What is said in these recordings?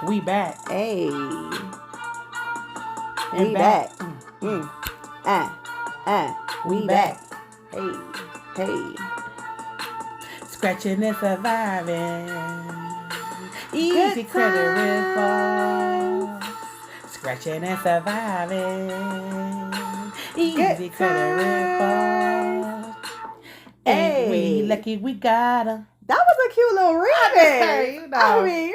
We back. Hey. And We back. back. We back. Hey. Hey. Scratching and surviving. Easy Good credit times. report. Scratching and surviving. Easy Good credit times. report. Ain't we Hey. lucky we got her? That was a cute little remix. Hey, you know. I mean,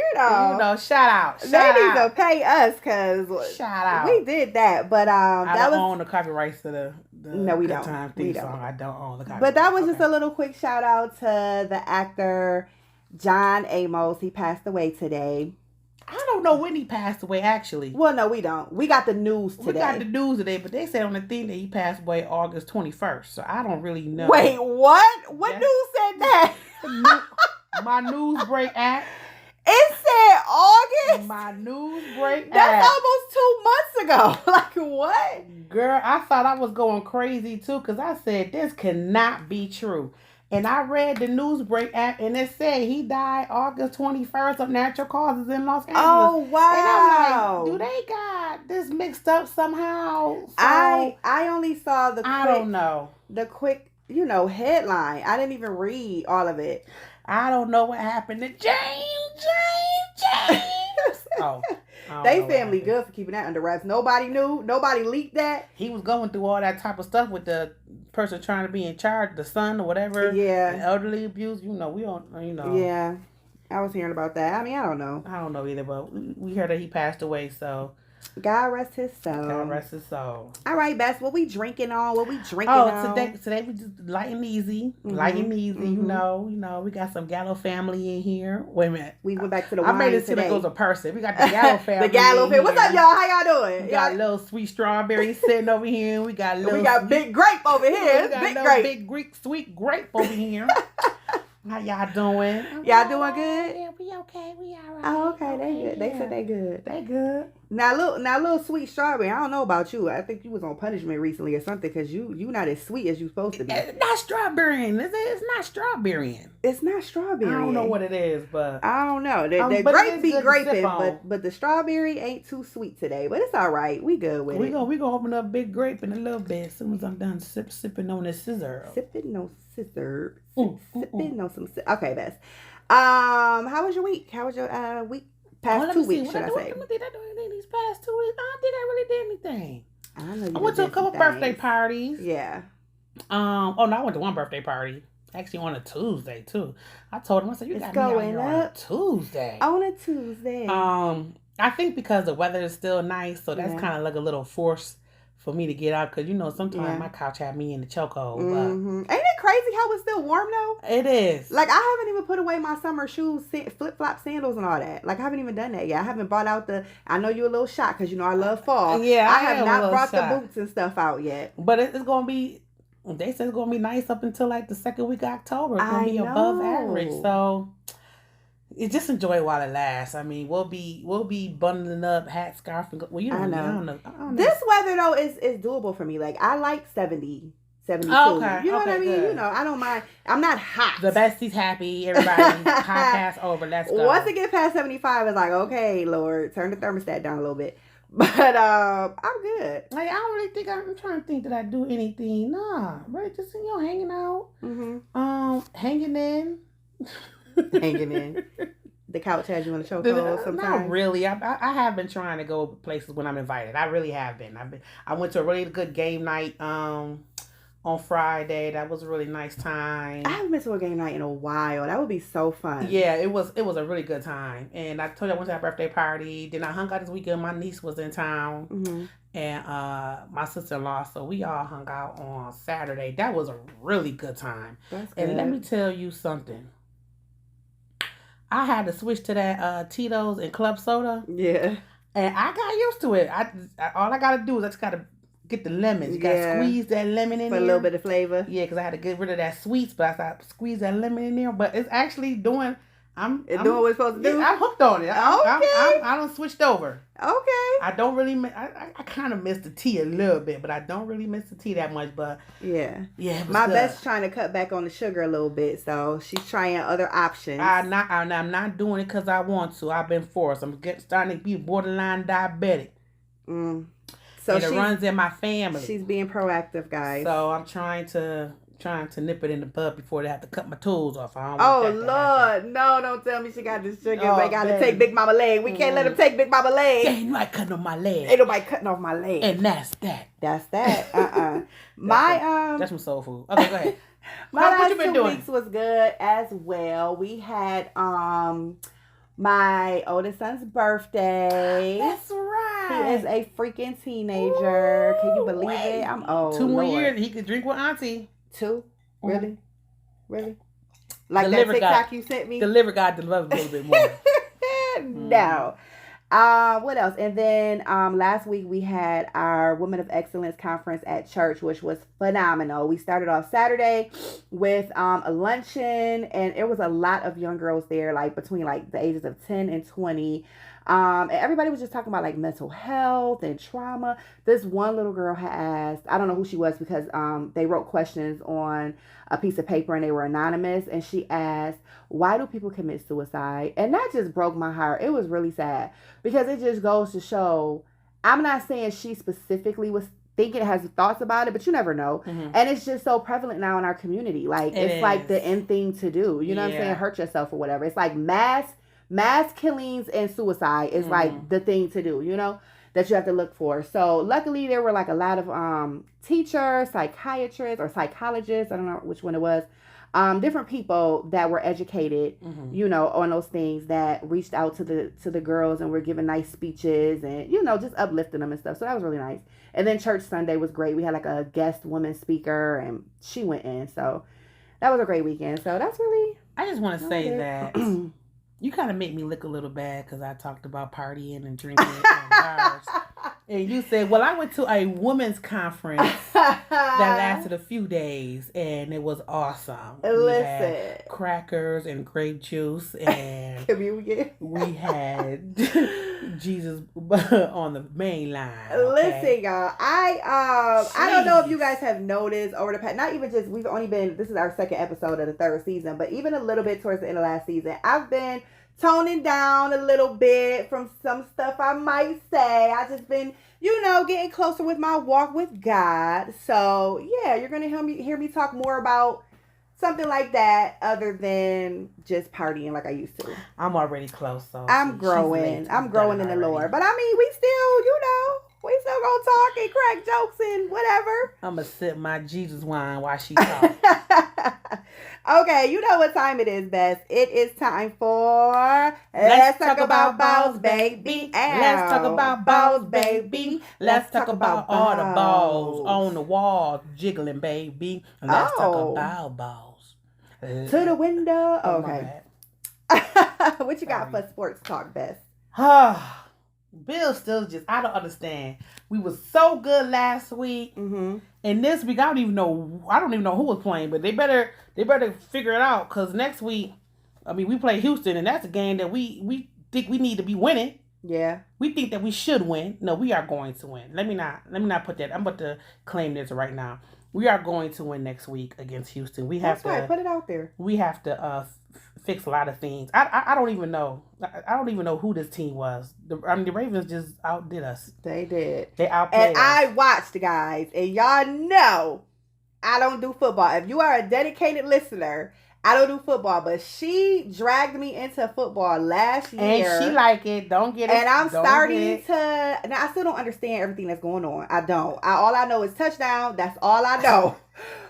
Shout out. They Shout need to out. pay us because Shout out. we did that. But I that don't was own the copyrights to the No, we Good don't. Time We theme don't. song. I don't own the copyright. But that was just a little quick shout out to the actor John Amos. He passed away today. I don't know when he passed away, actually. Well, no, we don't. We got the news today. We got the news today, but they said on the thing that he passed away August 21st. So I don't really know. Wait, what? What news said that? My news break app. It said August? My news break That's app. almost 2 months ago. Like, what? Girl, I thought I was going crazy too because I said this cannot be true. And I read the Newsbreak app and it said he died August 21st of natural causes in Los Angeles. Oh, wow. And I'm like, do they got this mixed up somehow? So, I only saw the quick, I don't know. The quick, headline. I didn't even read all of it. I don't know what happened to James. Oh. They family good for keeping that under wraps. Nobody knew. Nobody leaked that. He was going through all that type of stuff with the person trying to be in charge, the son or whatever. Yeah. Elderly abuse. We don't. Yeah. I was hearing about that. I mean, I don't know. I don't know either, but we heard that he passed away, so. God rest his soul. God rest his soul. All right, Bess. What we drinking on? Today we just light and easy. Mm-hmm. Light and easy, Mm-hmm. we got some Gallo family in here. Wait a minute. We went back to the wine I made it seem like it was a person. We got the Gallo family. The Gallo family. What's up, y'all? How y'all doing? We got a little sweet strawberry sitting over here. We got big grape over here. We got big a grape. big Greek sweet grape over here. How y'all doing? Y'all doing good? Yeah, we okay. We all right. Oh, okay. They good. They Yeah. said they good. They good. Now, little sweet strawberry. I don't know about you. I think you was on punishment recently or something because you not as sweet as you supposed to be. It's not strawberry. It's not strawberry. It's not strawberry. I don't know what it is, but I don't know. The but grape it's be good to sip graping, on. but the strawberry ain't too sweet today. But it's all right. We good with it. We gonna open up big grape in a little bit as soon as I'm done sipping on this scissor. Sipping no scissor. Sipping no some. Okay, Bess. How was your week? How was your week? Past 2 weeks, should I say? Did I do anything these past 2 weeks? I don't think I really did anything. I went to a couple birthday parties. Yeah. Oh no, I went to one birthday party. Actually on a Tuesday too. I told him, I said, you got me out here on a Tuesday. On a Tuesday. I think because the weather is still nice, so that's kind of like a little force for me to get out because sometimes my couch had me in the chokehold. Ain't it crazy how it's still warm though? It is. Like I haven't even put away my summer shoes, flip flop sandals, and all that. Like I haven't even done that yet. I haven't bought out I know you're a little shocked because I love fall. Yeah, I have not brought shocked. the boots and stuff out yet. But it's gonna be. They said it's gonna be nice up until like the second week of October. It's gonna be above average. So. Just enjoy it while it lasts. I mean, we'll be bundling up, hat, scarf, and I know. This weather though is doable for me. Like I like 70, 72. Okay, you know what I mean? Good. I don't mind. I'm not hot. The bestie's happy. Everybody podcast over. Let's go. Once it gets past 75, it's like, okay, Lord, turn the thermostat down a little bit. But I'm good. Like I don't really think I'm trying to think that I do anything. Nah, really just hanging out. Hanging in. Hanging in. The couch has you in a chokehold sometimes. Not really. I have been trying to go places when I'm invited. I really have been. I went to a really good game night on Friday. That was a really nice time. I haven't been to a game night in a while. That would be so fun. Yeah, it was a really good time. And I told you I went to that birthday party. Then I hung out this weekend. My niece was in town. And my sister-in-law. So we all hung out on Saturday. That was a really good time. That's good. And let me tell you something. I had to switch to that Tito's and club soda. Yeah. And I got used to it. All I got to do is I just got to get the lemons. You got to squeeze that lemon in there. For a little bit of flavor. Yeah, because I had to get rid of that sweets, but I thought squeeze that lemon in there. But it's actually doing... doing what it's supposed to do? I'm hooked on it. Okay. I done switched over. Okay. I don't really. I kind of miss the tea a little bit, but I don't really miss the tea that much. But yeah, it was my good. best's trying to cut back on the sugar a little bit, so she's trying other options. I'm not doing it because I want to. I've been forced. I'm starting to be borderline diabetic. So it runs in my family. She's being proactive, guys. So I'm trying to nip it in the bud before they have to cut my tools off. I don't want Lord, no! Don't tell me she got this sugar. They got to take Big Mama leg. We can't let them take Big Mama leg. Ain't nobody cutting off my leg. Ain't nobody cutting off my leg. And that's that. That's that. That's some soul food. Okay, go ahead. My last 2 weeks was good as well. We had my oldest son's birthday. That's right. He is a freaking teenager. Ooh, can you believe it? I'm old. 2 more years, he could drink with Auntie. 2? Really? Really? Like that TikTok you sent me? The liver got developed a little bit more. No. What else? And then last week we had our Women of Excellence conference at church, which was phenomenal. We started off Saturday with a luncheon, and it was a lot of young girls there, like between like the ages of 10 and 20. And everybody was just talking about like mental health and trauma. This one little girl had asked, I don't know who she was because they wrote questions on a piece of paper and they were anonymous. And she asked, why do people commit suicide? And that just broke my heart. It was really sad because it just goes to show, I'm not saying she specifically was thinking, has thoughts about it, but you never know. And it's just so prevalent now in our community. Like it's like the end thing to do. You know what I'm saying? Hurt yourself or whatever. It's like mass killings and suicide is like the thing to do, you know, that you have to look for. So luckily there were like a lot of teachers, psychiatrists or psychologists, I don't know which one it was, different people that were educated, you know, on those things that reached out to the girls and were giving nice speeches and, you know, just uplifting them and stuff. So that was really nice. And then church Sunday was great. We had like a guest woman speaker and she went in. So that was a great weekend. So that's really... I just want to say that you kind of make me look a little bad because I talked about partying and drinking and bars. And you said, well, I went to a women's conference that lasted a few days, and it was awesome. Listen. We had crackers and grape juice, and communion. We had Jesus on the main line. Okay? Listen, y'all. I don't know if you guys have noticed over the past, not even just, we've only been, this is our second episode of the 3rd season, but even a little bit towards the end of last season, I've been toning down a little bit from some stuff I might say. I just been, you know, getting closer with my walk with God. So yeah, you're gonna hear me talk more about something like that other than just partying like I used to. I'm already close, so I'm growing. I'm growing in the Lord. But I mean, we still, you know, we still gonna talk and crack jokes and whatever. I'm gonna sip my Jesus wine while she talks. Okay, you know what time it is, Bess. It is time for Let's Talk About Balls, baby. Let's talk about balls, baby. Let's talk about all the balls on the wall jiggling, baby. Let's talk about balls. To the window. Okay. What you got for sports talk, Bess? Bill still just, I don't understand. We was so good last week. And this week, I don't even know who was playing, but they better figure it out, because next week, I mean, we play Houston, and that's a game that we think we need to be winning. Yeah. We think that we should win. No, we are going to win. Let me not put that. I'm about to claim this right now. We are going to win next week against Houston. That's right. Put it out there. We have to fix a lot of things. I don't even know. I don't even know who this team was. The Ravens just outdid us. They did. They outplayed us. I watched, guys, and y'all know I don't do football. If you are a dedicated listener, I don't do football, but she dragged me into football last year. And she like it. Don't get it. And I'm starting to... Now, I still don't understand everything that's going on. I don't. All I know is touchdown. That's all I know.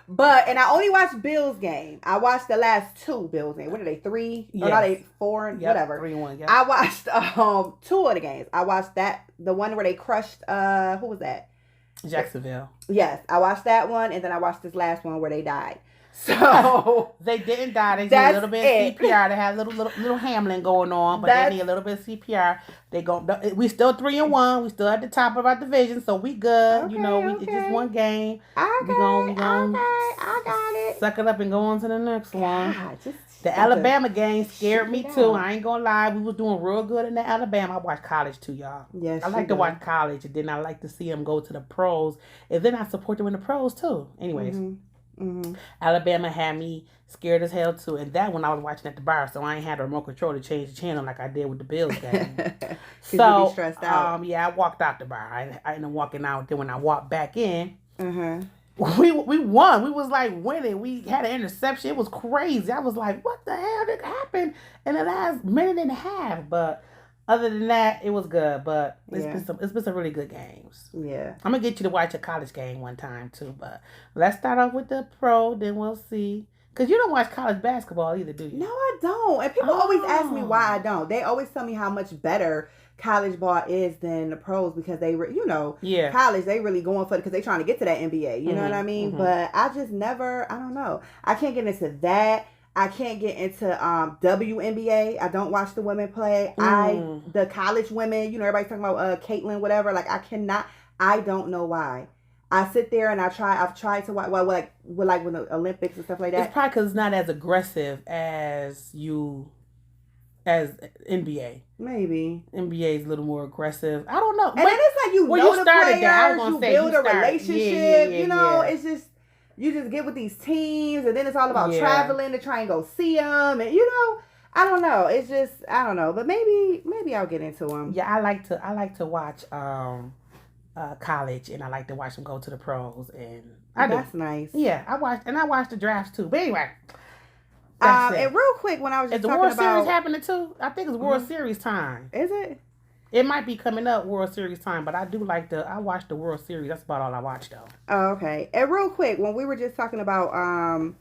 And I only watched Bills game. I watched the last 2 Bills games. What are they, 3? Yes. Or not, they 4? Whatever. 3-1, yep. I watched 2 of the games. I watched the one where they crushed, who was that? Jacksonville. Yes, I watched that one, and then I watched this last one where they died. So they didn't die. They did a little bit of CPR. They had little Hamlin going on, but they need a little bit of CPR. We still 3-1. We still at the top of our division, so we good. Okay, It's just one game. Okay, I got it. Suck it up and go on to the next one. Just the Alabama game scared me too. I ain't gonna lie. We was doing real good in the Alabama. I watched college too, y'all. Yes, I like to watch college, and then I like to see them go to the pros, and then I support them in the pros too. Anyways. Alabama had me scared as hell too, and that one I was watching at the bar, so I ain't had a remote control to change the channel like I did with the Bills game. So, stressed out. I walked out the bar. I ended up walking out. Then when I walked back in, we won. We was like winning. We had an interception. It was crazy. I was like, what the hell did happen in the last minute and a half? But other than that, it was good. But it's been some really good games. Yeah. I'm gonna get you to watch a college game one time too. But let's start off with the pro, then we'll see. Cause you don't watch college basketball either, do you? No, I don't. And people always ask me why I don't. They always tell me how much better college ball is than the pros because they, college, they really going for it because they trying to get to that NBA. You know what I mean? But I just never, I don't know. I can't get into that. I can't get into WNBA. I don't watch the women play. The college women, everybody's talking about Caitlyn, whatever. Like, I cannot, I don't know why. I sit there and I've tried to watch, like when the Olympics and stuff like that. It's probably because it's not as aggressive as NBA. Maybe. NBA is a little more aggressive. I don't know. And then it's like the players, you build a relationship, it's just, you just get with these teams and then it's all about traveling to try and go see them and, I don't know. It's just, I don't know. But maybe I'll get into them. Yeah, I like to watch college, and I like to watch them go to the pros, and that's nice. Yeah, I watch the drafts too. But anyway, and real quick, when I was just talking about, is the World Series happening too? I think it's World Series time. Is it? It might be coming up World Series time, but I do I watch the World Series. That's about all I watch though. Oh, okay. And real quick, when we were just talking about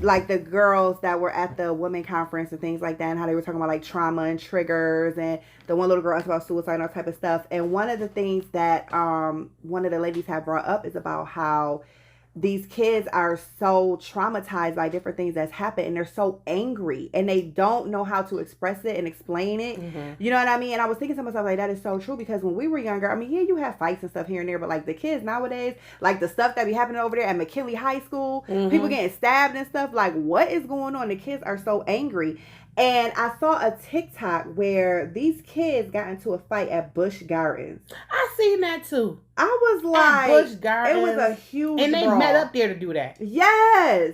like the girls that were at the women conference and things like that, and how they were talking about like trauma and triggers, and the one little girl asked about suicide and all type of stuff. And one of the things that one of the ladies had brought up is about how these kids are so traumatized by different things that's happened, and they're so angry, and they don't know how to express it and explain it. You know what I mean? And I was thinking to myself, like, that is so true, because when we were younger, I mean, yeah, you have fights and stuff here and there, but like the kids nowadays, like the stuff that be happening over there at McKinley High School, people getting stabbed and stuff, like, what is going on? The kids are so angry. And I saw a TikTok where these kids got into a fight at Busch Gardens. I seen that too. I was like, at Busch Gardens, it was a huge and they brawl. met up there to do that. Yes.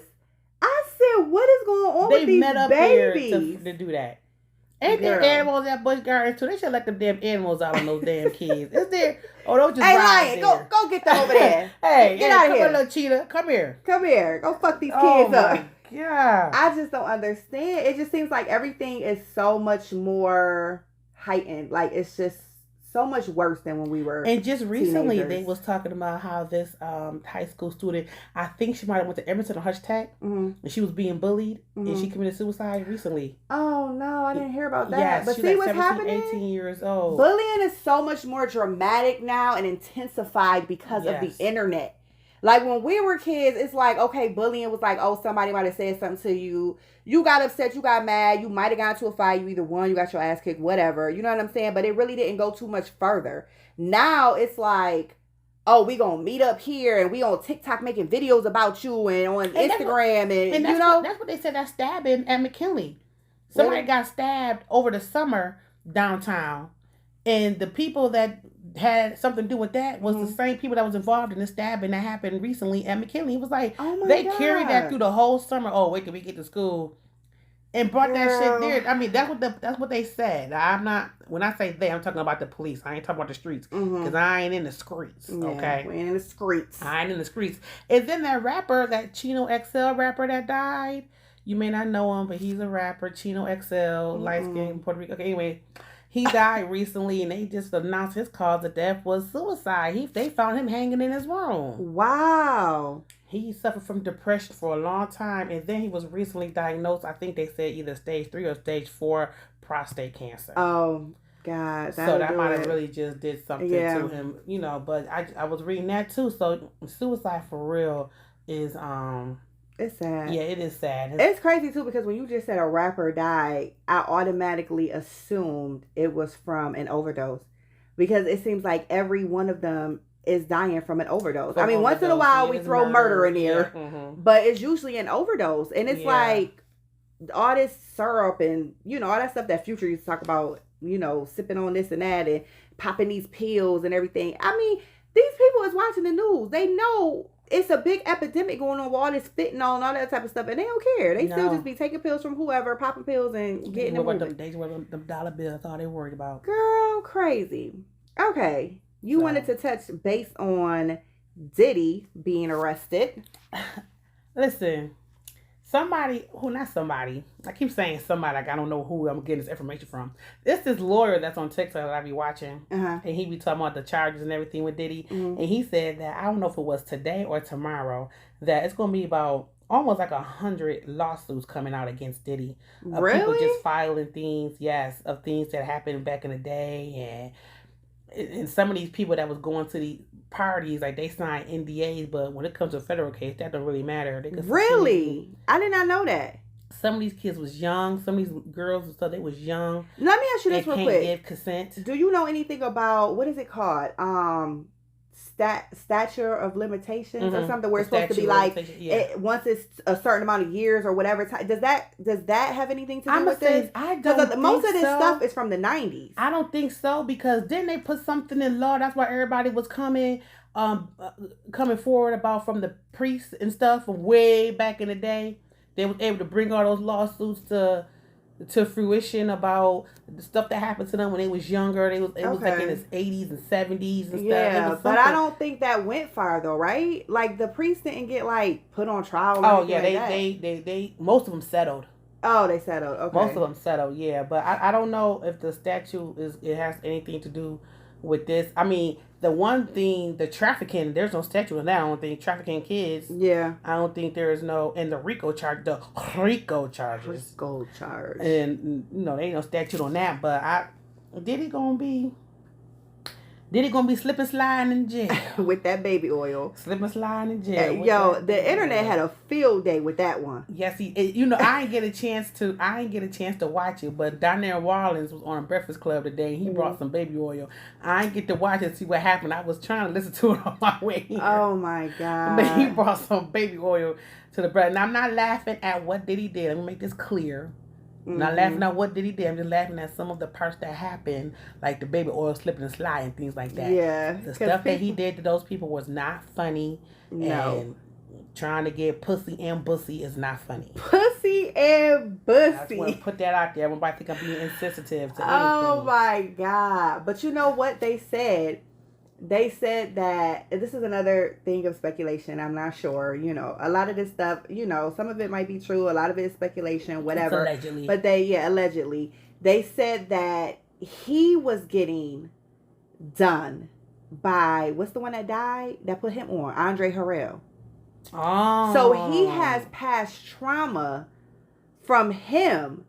I said, what is going on with these met up babies? There to do that. Ain't there animals at Busch Gardens too? They should let them damn animals out on those damn kids. Is there? Oh, those just Lion, go get them over there. Get out of here, little cheetah. Come here. Go fuck these kids up. Yeah. I just don't understand. It just seems like everything is so much more heightened. Like, it's just so much worse than when we were. And just recently, teenagers. they was talking about how this high school student, I think she might have went to Emerson or Hutch-Tech, and she was being bullied, and she committed suicide recently. Oh, no, I didn't hear about that. Yes, but she see was what's 17, happening? 18 years old. Bullying is so much more dramatic now and intensified because of the internet. Like, when we were kids, it's like, okay, bullying was like, oh, somebody might have said something to you. You got upset, you got mad, you might have gotten into a fight, you either won, you got your ass kicked, whatever. You know what I'm saying? But it really didn't go too much further. Now, it's like, oh, we gonna meet up here, and we on TikTok making videos about you, and on Instagram, and you know. That's what they said, that stabbing at McKinley. Somebody got stabbed over the summer downtown, and the people that had something to do with that was the same people that was involved in the stabbing that happened recently at McKinley. It was like, they carried that through the whole summer. Oh, wait till we get to school, and brought that shit there. I mean, that's what they said. I'm not, when I say they, I'm talking about the police. I ain't talking about the streets, because I ain't in the streets. Okay, we ain't in the streets. I ain't in the streets. And then that rapper, that Chino XL rapper that died. You may not know him, but he's a rapper. Chino XL, light skin, Puerto Rico. Okay, anyway. He died recently, and they just announced his cause of death was suicide. They found him hanging in his room. Wow. He suffered from depression for a long time, and then he was recently diagnosed, I think they said either stage 3 or stage 4 prostate cancer. Oh, God. So that might have really just did something to him, but I was reading that too. So suicide for real is It's sad. Yeah, it is sad. It's crazy too because when you just said a rapper died, I automatically assumed it was from an overdose because it seems like every one of them is dying from an overdose. I mean, once in a while we throw murder in there, but it's usually an overdose, and it's like all this syrup and all that stuff that Future used to talk about. Sipping on this and that and popping these pills and everything. I mean, these people is watching the news. They know it's a big epidemic going on with all this fentanyl and all that type of stuff, and they don't care. They still just be taking pills from whoever, popping pills and getting them moving. They were them dollar bills. That's all they worried about. Girl, crazy. Okay, you wanted to touch base on Diddy being arrested. Listen, not somebody. I keep saying somebody, like I don't know who I'm getting this information from. It's this lawyer that's on TikTok that I be watching, and he be talking about the charges and everything with Diddy, and he said that, I don't know if it was today or tomorrow, that it's going to be about almost like 100 lawsuits coming out against Diddy. Really? People just filing things, of things that happened back in the day, and some of these people that was going to the parties, like they signed NDAs, but when it comes to a federal case, that don't really matter. Really? I did not know that. Some of these kids was young. Some of these girls and stuff, they was young. Let me ask you this real quick. Can't give consent. Do you know anything about, what is it called? Statute of limitations or something, where it's supposed to be like once it's a certain amount of years or whatever time. Does that have anything to do with this? I don't think most of this stuff is from the 90s. I don't think so, because didn't they put something in law? That's why everybody was coming forward about, from the priests and stuff from way back in the day. They was able to bring all those lawsuits to fruition about the stuff that happened to them when they was younger. It was like in his 80s and 70s and stuff. Yeah, but I don't think that went far though, right? Like the priests didn't get like put on trial. Oh yeah, they most of them settled. Oh, they settled. Okay, most of them settled. Yeah, but I don't know if the statute has anything to do with this. I mean, the one thing, the trafficking, there's no statute on that. I don't think trafficking kids. Yeah. I don't think there's no, and the RICO charges. RICO charge. And there ain't no statute on that. But Diddy gonna be slipping sliding in jail with that baby oil. Slipping sliding in jail. Yo, the internet had a field day with that one. Yes, I ain't get a chance to watch it, but Donnell Rawlings was on a Breakfast Club today. He brought some baby oil. I ain't get to watch it and see what happened. I was trying to listen to it on my way here. Oh my God! But he brought some baby oil to the bread. Now I'm not laughing at what Diddy did. Let me make this clear. I'm not laughing at what Diddy did. I'm just laughing at some of the parts that happened, like the baby oil slipping and sliding, things like that. Yeah. The stuff that he did to those people was not funny. No. And trying to get pussy and bussy is not funny. Pussy and bussy. I just want to put that out there. Everybody think I'm being insensitive to anything. Oh my God. But you know what they said? They said that, this is another thing of speculation. I'm not sure. A lot of this stuff, some of it might be true. A lot of it is speculation, whatever. It's allegedly. But allegedly. They said that he was getting done by, what's the one that died? That put him on? Andre Harrell. Oh. So he has past trauma from him.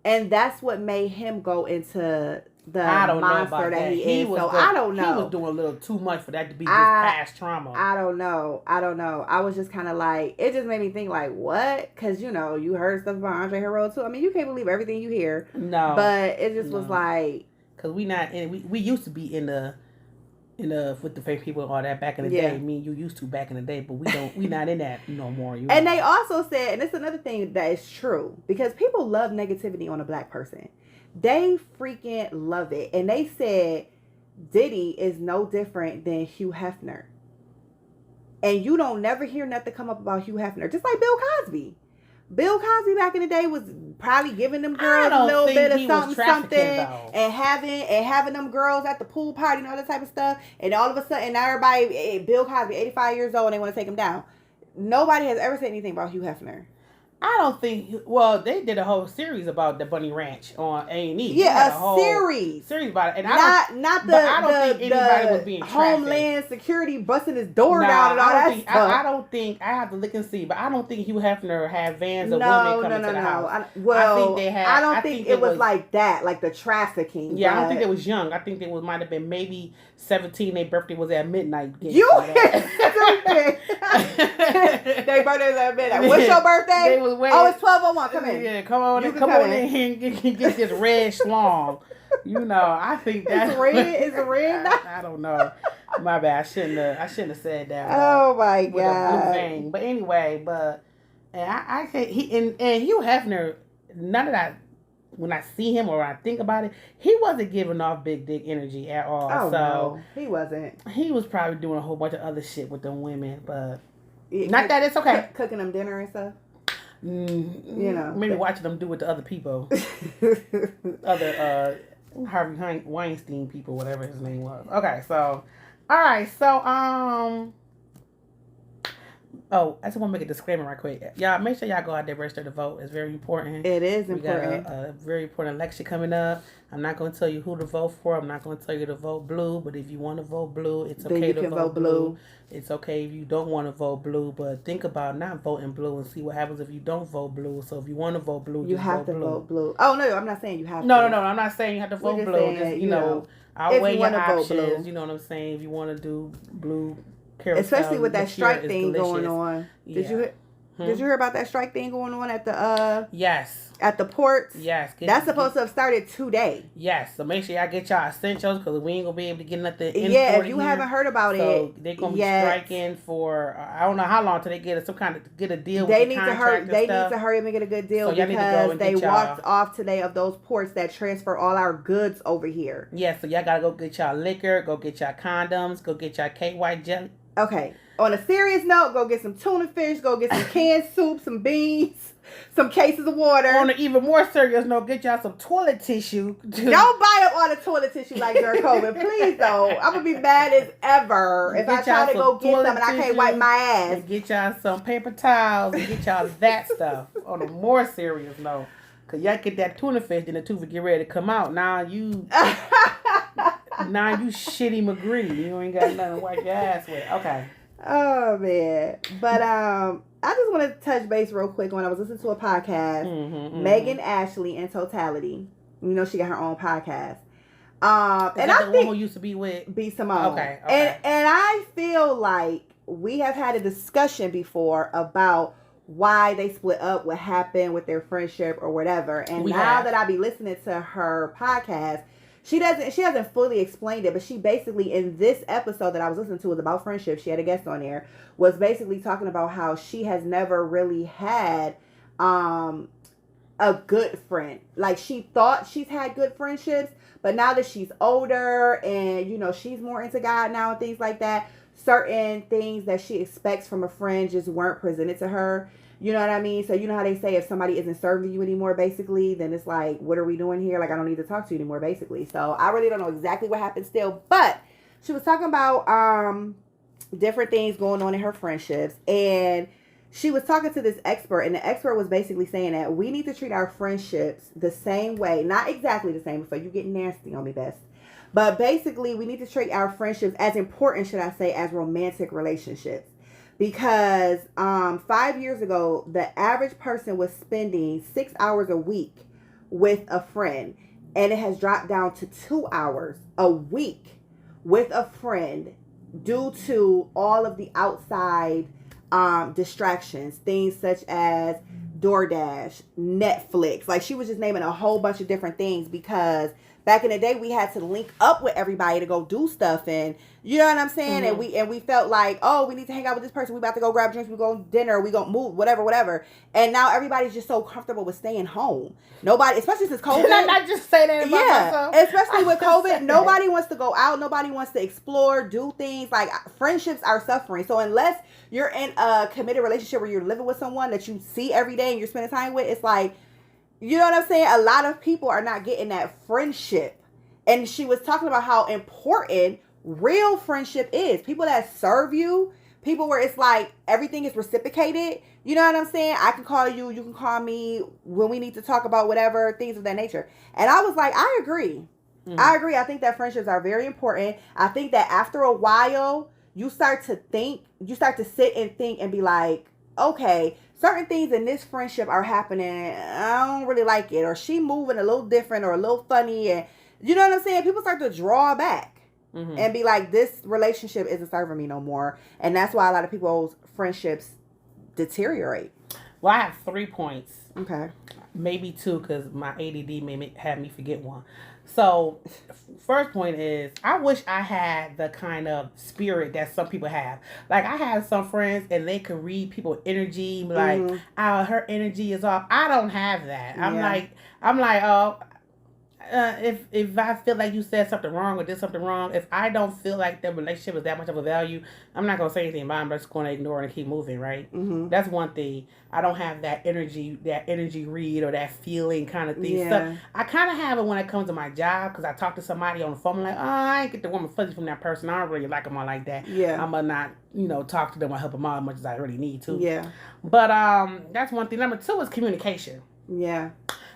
And that's what made him go into the monster that he is. I don't know. He was doing a little too much for that to be just past trauma. I don't know. I was just kind of like, it just made me think like, what? Because, you heard stuff about Andre Harrell too. I mean, you can't believe everything you hear. No. But it just was like. Because we used to be in the with the fake people and all that back in the day. Me and you used to back in the day, but we not in that no more. And they also said, and it's another thing that is true, because people love negativity on a black person. They freaking love it. And they said Diddy is no different than Hugh Hefner. And you don't never hear nothing come up about Hugh Hefner. Just like Bill Cosby. Bill Cosby back in the day was probably giving them girls a little bit of something and having them girls at the pool party and all that type of stuff. And all of a sudden, everybody, Bill Cosby, 85 years old, and they want to take him down. Nobody has ever said anything about Hugh Hefner. I don't think. Well, they did a whole series about the Bunny Ranch on A&E. Yeah, a series about it, and not I don't think anybody was being Homeland Security busting his door down and all that stuff. I don't think I have to look and see, but I don't think Hugh Hefner had vans of women coming to the house. I think they had. I don't think it was like that, like the trafficking. Yeah, I don't think they was young. I think they might have been maybe 17. Their birthday was at midnight. You stupid. Their birthday was at midnight. What's your birthday? Oh, it's 12:01. Come in. Yeah, come on in and get this red schlong. I think that's red. Is it red? I don't know. My bad. I shouldn't have said that. Oh my god. Thing. But anyway, and I say and Hugh Hefner. None of that. When I see him or when I think about it, he wasn't giving off big dick energy at all. Oh no, he wasn't. He was probably doing a whole bunch of other shit with them women, but not that it's okay. Cooking them dinner and stuff. Maybe watching them do it to other people, other Harvey Weinstein people, whatever his name was. Okay, so all right, so oh, I just want to make a disclaimer right quick. Y'all, make sure y'all go out there register to vote. It's very important. It is important. We got a very important election coming up. I'm not going to tell you who to vote for. I'm not going to tell you to vote blue. But if you want to vote blue, it's okay to vote blue. It's okay if you don't want to vote blue. But think about not voting blue and see what happens if you don't vote blue. So if you want to vote blue, you have to vote blue. Oh, no, I'm not saying you have to. No. I'm not saying you have to vote blue. Just, I'll weigh your options. You know what I'm saying? If you want to do blue. Especially with that strike thing going on. Did you hear about that strike thing going on at the yes, at the ports? Yes. That's supposed to have started today. Yes. So make sure y'all get y'all essentials because we ain't gonna be able to get nothing. Yeah, if you haven't heard about it, they're gonna be striking for I don't know how long till they get a deal. They with need the to hurry. They need to hurry up and get a good deal because they walked off today of those ports that transfer all our goods over here. Yeah, so y'all gotta go get y'all liquor, go get y'all condoms, go get y'all KY jelly. Okay. On a serious note, go get some tuna fish, go get some canned soup, some beans, some cases of water. On an even more serious note, get y'all some toilet tissue. Don't buy up all the toilet tissue like during COVID. Please don't. I'm going to be mad as ever if I try to go get some and I can't wipe my ass. And get y'all some paper towels and get y'all that stuff. On a more serious note. Because y'all get that tuna fish and the tooth get ready to come out. Now you shitty McGree. You ain't got nothing to wipe your ass with. Okay. Oh man. But I just want to touch base real quick when I was listening to a podcast. Megan Ashley in Totality. She got her own podcast. And I think one who used to be with B Simone. Okay. And I feel like we have had a discussion before about why they split up, what happened with their friendship or whatever. And that I be listening to her podcast, she hasn't fully explained it, but she basically, in this episode that I was listening to, was about friendship. She had a guest on there, was basically talking about how she has never really had a good friend. Like, she thought she's had good friendships, but now that she's older and, she's more into God now and things like that, certain things that she expects from a friend just weren't presented to her. You know what I mean? So you know how they say if somebody isn't serving you anymore, basically, then it's like, what are we doing here? Like, I don't need to talk to you anymore, basically. So I really don't know exactly what happened still. But she was talking about different things going on in her friendships. And she was talking to this expert. And the expert was basically saying that we need to treat our friendships the same way. Not exactly the same, so you get nasty on me, Best. But basically, we need to treat our friendships as important, should I say, as romantic relationships. Because 5 years ago, the average person was spending 6 hours a week with a friend. And it has dropped down to 2 hours a week with a friend due to all of the outside distractions. Things such as DoorDash, Netflix. Like, she was just naming a whole bunch of different things because back in the day, we had to link up with everybody to go do stuff, and you know what I'm saying. Mm-hmm. And we felt like, oh, we need to hang out with this person. We about to go grab drinks. We go to dinner. We gonna move, whatever. And now everybody's just so comfortable with staying home. Nobody, especially since COVID. Did I not just say that about myself? Especially with COVID, nobody wants to go out. Nobody wants to explore, do things. Like, friendships are suffering. So unless you're in a committed relationship where you're living with someone that you see every day and you're spending time with, it's like, you know what I'm saying? A lot of people are not getting that friendship. And she was talking about how important real friendship is. People that serve you, people where it's like everything is reciprocated. You know what I'm saying? I can call you, you can call me when we need to talk about whatever, things of that nature. And I was like, I agree. Mm-hmm. I agree. I think that friendships are very important. I think that after a while, you start to sit and think and be like, okay, certain things in this friendship are happening. I don't really like it. Or she moving a little different or a little funny. And you know what I'm saying? People start to draw back and be like, this relationship isn't serving me no more. And that's why a lot of people's friendships deteriorate. Well, I have 3 points. Okay. Maybe 2 because my ADD may have me forget one. So, first point is, I wish I had the kind of spirit that some people have. Like, I have some friends and they can read people's energy, like, oh, her energy is off. I don't have that. I'm like, oh, if I feel like you said something wrong or did something wrong, if I don't feel like the relationship is that much of a value, I'm not going to say anything about it. I'm just going to ignore it and keep moving, right? Mm-hmm. That's one thing. I don't have that energy read or that feeling kind of thing. Yeah. So I kind of have it when it comes to my job because I talk to somebody on the phone. I'm like, oh, I ain't get the woman fuzzy from that person. I don't really like them all like that. Yeah. I'm going to not, talk to them or help them out as much as I really need to. Yeah. But that's one thing. Number 2 is communication. Yeah.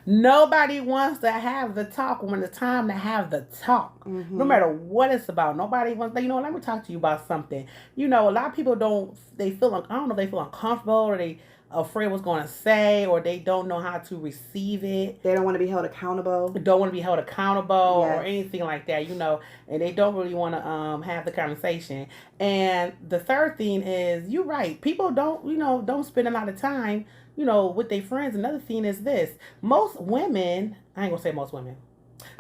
Nobody wants to have the talk when it's time to have the talk. Mm-hmm. No matter what it's about. Nobody wants to, let me talk to you about something. A lot of people I don't know if they feel uncomfortable or they afraid what's going to say or they don't know how to receive it. They don't want to be held accountable. Or anything like that, and they don't really want to have the conversation. And the third thing is, you're right. People don't spend a lot of time with their friends. Another thing is this. Most women, I ain't gonna say most women,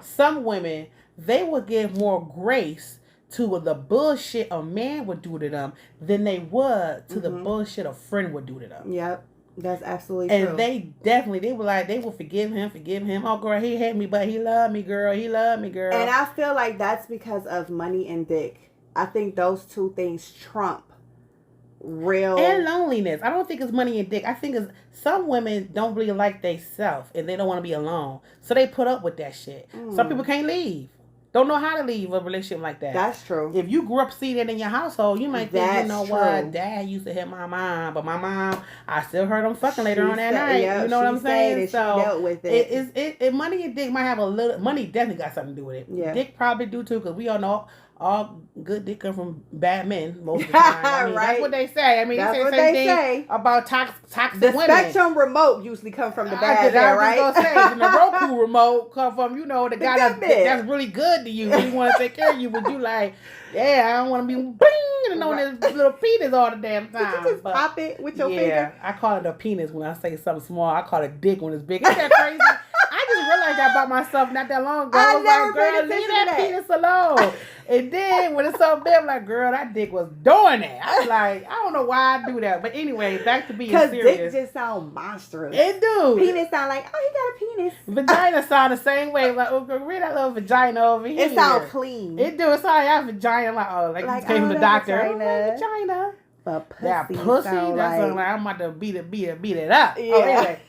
some women, they will give more grace to the bullshit a man would do to them than they would to the bullshit a friend would do to them. Yep. That's absolutely true. And they will forgive him. Oh, girl, he hate me, but he loved me, girl. And I feel like that's because of money and dick. I think those 2 things trump real and loneliness. I don't think it's money and dick. I think it's some women don't really like they self and they don't want to be alone, so they put up with that shit. Some people can't leave, don't know how to leave a relationship like that. That's true. If you grew up seeing it in your household, you might think, what, Dad used to hit my mom, but my mom, I still heard him fucking later on that night. You know what I'm saying? So she dealt with it. It money and dick might have a little. Money definitely got something to do with it. Yeah. Dick probably do too, because we all know all good dick come from bad men most of the time. Right. That's what they say. That's they what say they say about toxic the women. The Spectrum remote usually comes from the bad man, right? I was just gonna say, the Roku remote come from, the guy that's really good to you. He want to take care of you, but you like, I don't want to be bing on this little penis all the damn time. You just pop it with your finger. I call it a penis when I say something small. I call it dick when it's big. Isn't that crazy? I just realized that about myself not that long ago. I was like, girl, leave that penis alone. And then when it's so big, I'm like, girl, that dick was doing that. I was like, I don't know why I do that. But anyway, back to being serious. Because dick just sound monstrous. It do. Penis sound like, oh, he got a penis. Vagina sound the same way. Like, oh, girl, read that little vagina over here. It sound clean. It do. It sound like a vagina. Like you came from the doctor. Vagina. But pussy. That pussy. That's like I'm about to beat it up. Yeah. Oh, anyway.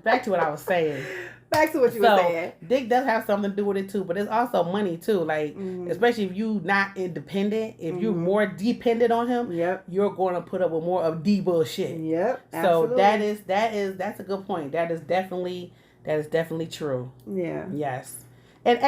Back to what I was saying. Back to what you were saying. Dick does have something to do with it too, but it's also money too. Like, especially if you not independent, if you're more dependent on him, you're going to put up with more of the bullshit. Yep. So that's a good point. That is definitely true. Yeah. Yes. And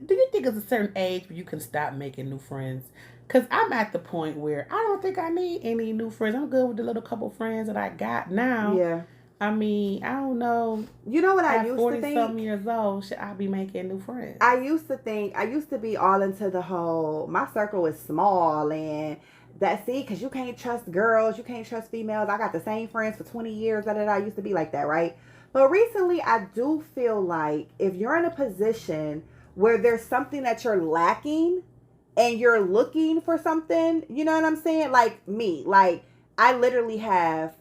do you think it's a certain age where you can stop making new friends? Because I'm at the point where I don't think I need any new friends. I'm good with the little couple friends that I got now. Yeah. I don't know. You know what I used to think? 40-some years old, should I be making new friends? I used to be all into the whole, my circle is small and because you can't trust girls, you can't trust females. I got the same friends for 20 years. I used to be like that, right? But recently, I do feel like if you're in a position where there's something that you're lacking and you're looking for something, you know what I'm saying? Like me, I literally have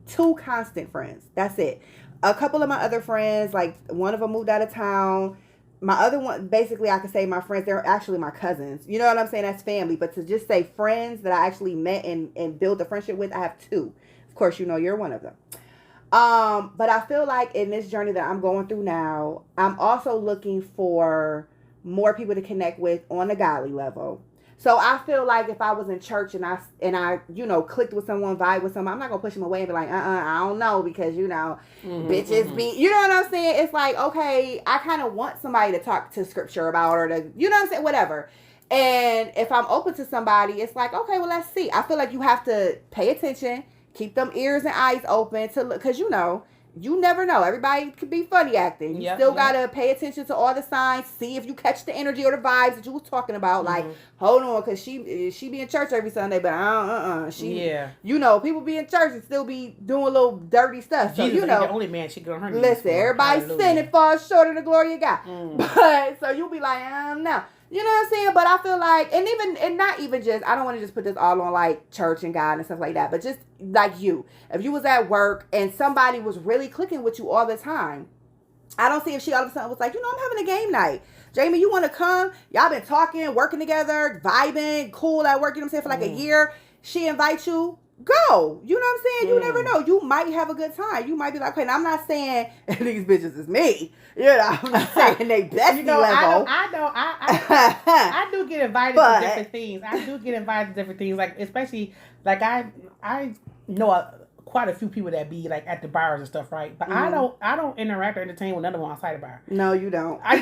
2 constant friends. That's it. A couple of my other friends, one of them moved out of town. My other one, basically, I could say my friends, they're actually my cousins. You know what I'm saying? That's family. But to just say friends that I actually met and built a friendship with, I have 2. Of course, you're one of them. But I feel like in this journey that I'm going through now, I'm also looking for more people to connect with on a godly level. So I feel like if I was in church and I clicked with someone, vibe with someone, I'm not gonna push them away and be like, I don't know, because bitches be, you know what I'm saying? It's like, okay, I kind of want somebody to talk to scripture about, or to, you know what I'm saying, whatever. And if I'm open to somebody, it's like, okay, well, let's see. I feel like you have to pay attention, keep them ears and eyes open to look, because you never know. Everybody could be funny acting. You still got to pay attention to all the signs. See if you catch the energy or the vibes that you was talking about. Like, hold on, because she be in church every Sunday, but people be in church and still be doing a little dirty stuff. So, Jesus ain't the only man she got her knees. Listen, everybody sin and falls short of the glory of God. But, so you'll be like, no. You know what I'm saying? But I feel like, and not even just, I don't want to just put this all on like church and God and stuff like that, but just like if you was at work and somebody was really clicking with you all the time, I don't see if she all of a sudden was like, I'm having a game night. Jamie, you want to come? Y'all been talking, working together, vibing, cool at work, you know what I'm saying, for like a year. She invites you. Go. You know what I'm saying? You never know. You might have a good time. You might be like, okay, and I'm not saying these bitches is me. I'm not saying they bestie level. I do get invited to different things. I do get invited to different things. Like, especially, like, I know quite a few people that be, like, at the bars and stuff, right? But I don't interact or entertain with none of them outside the bar. No, you don't. I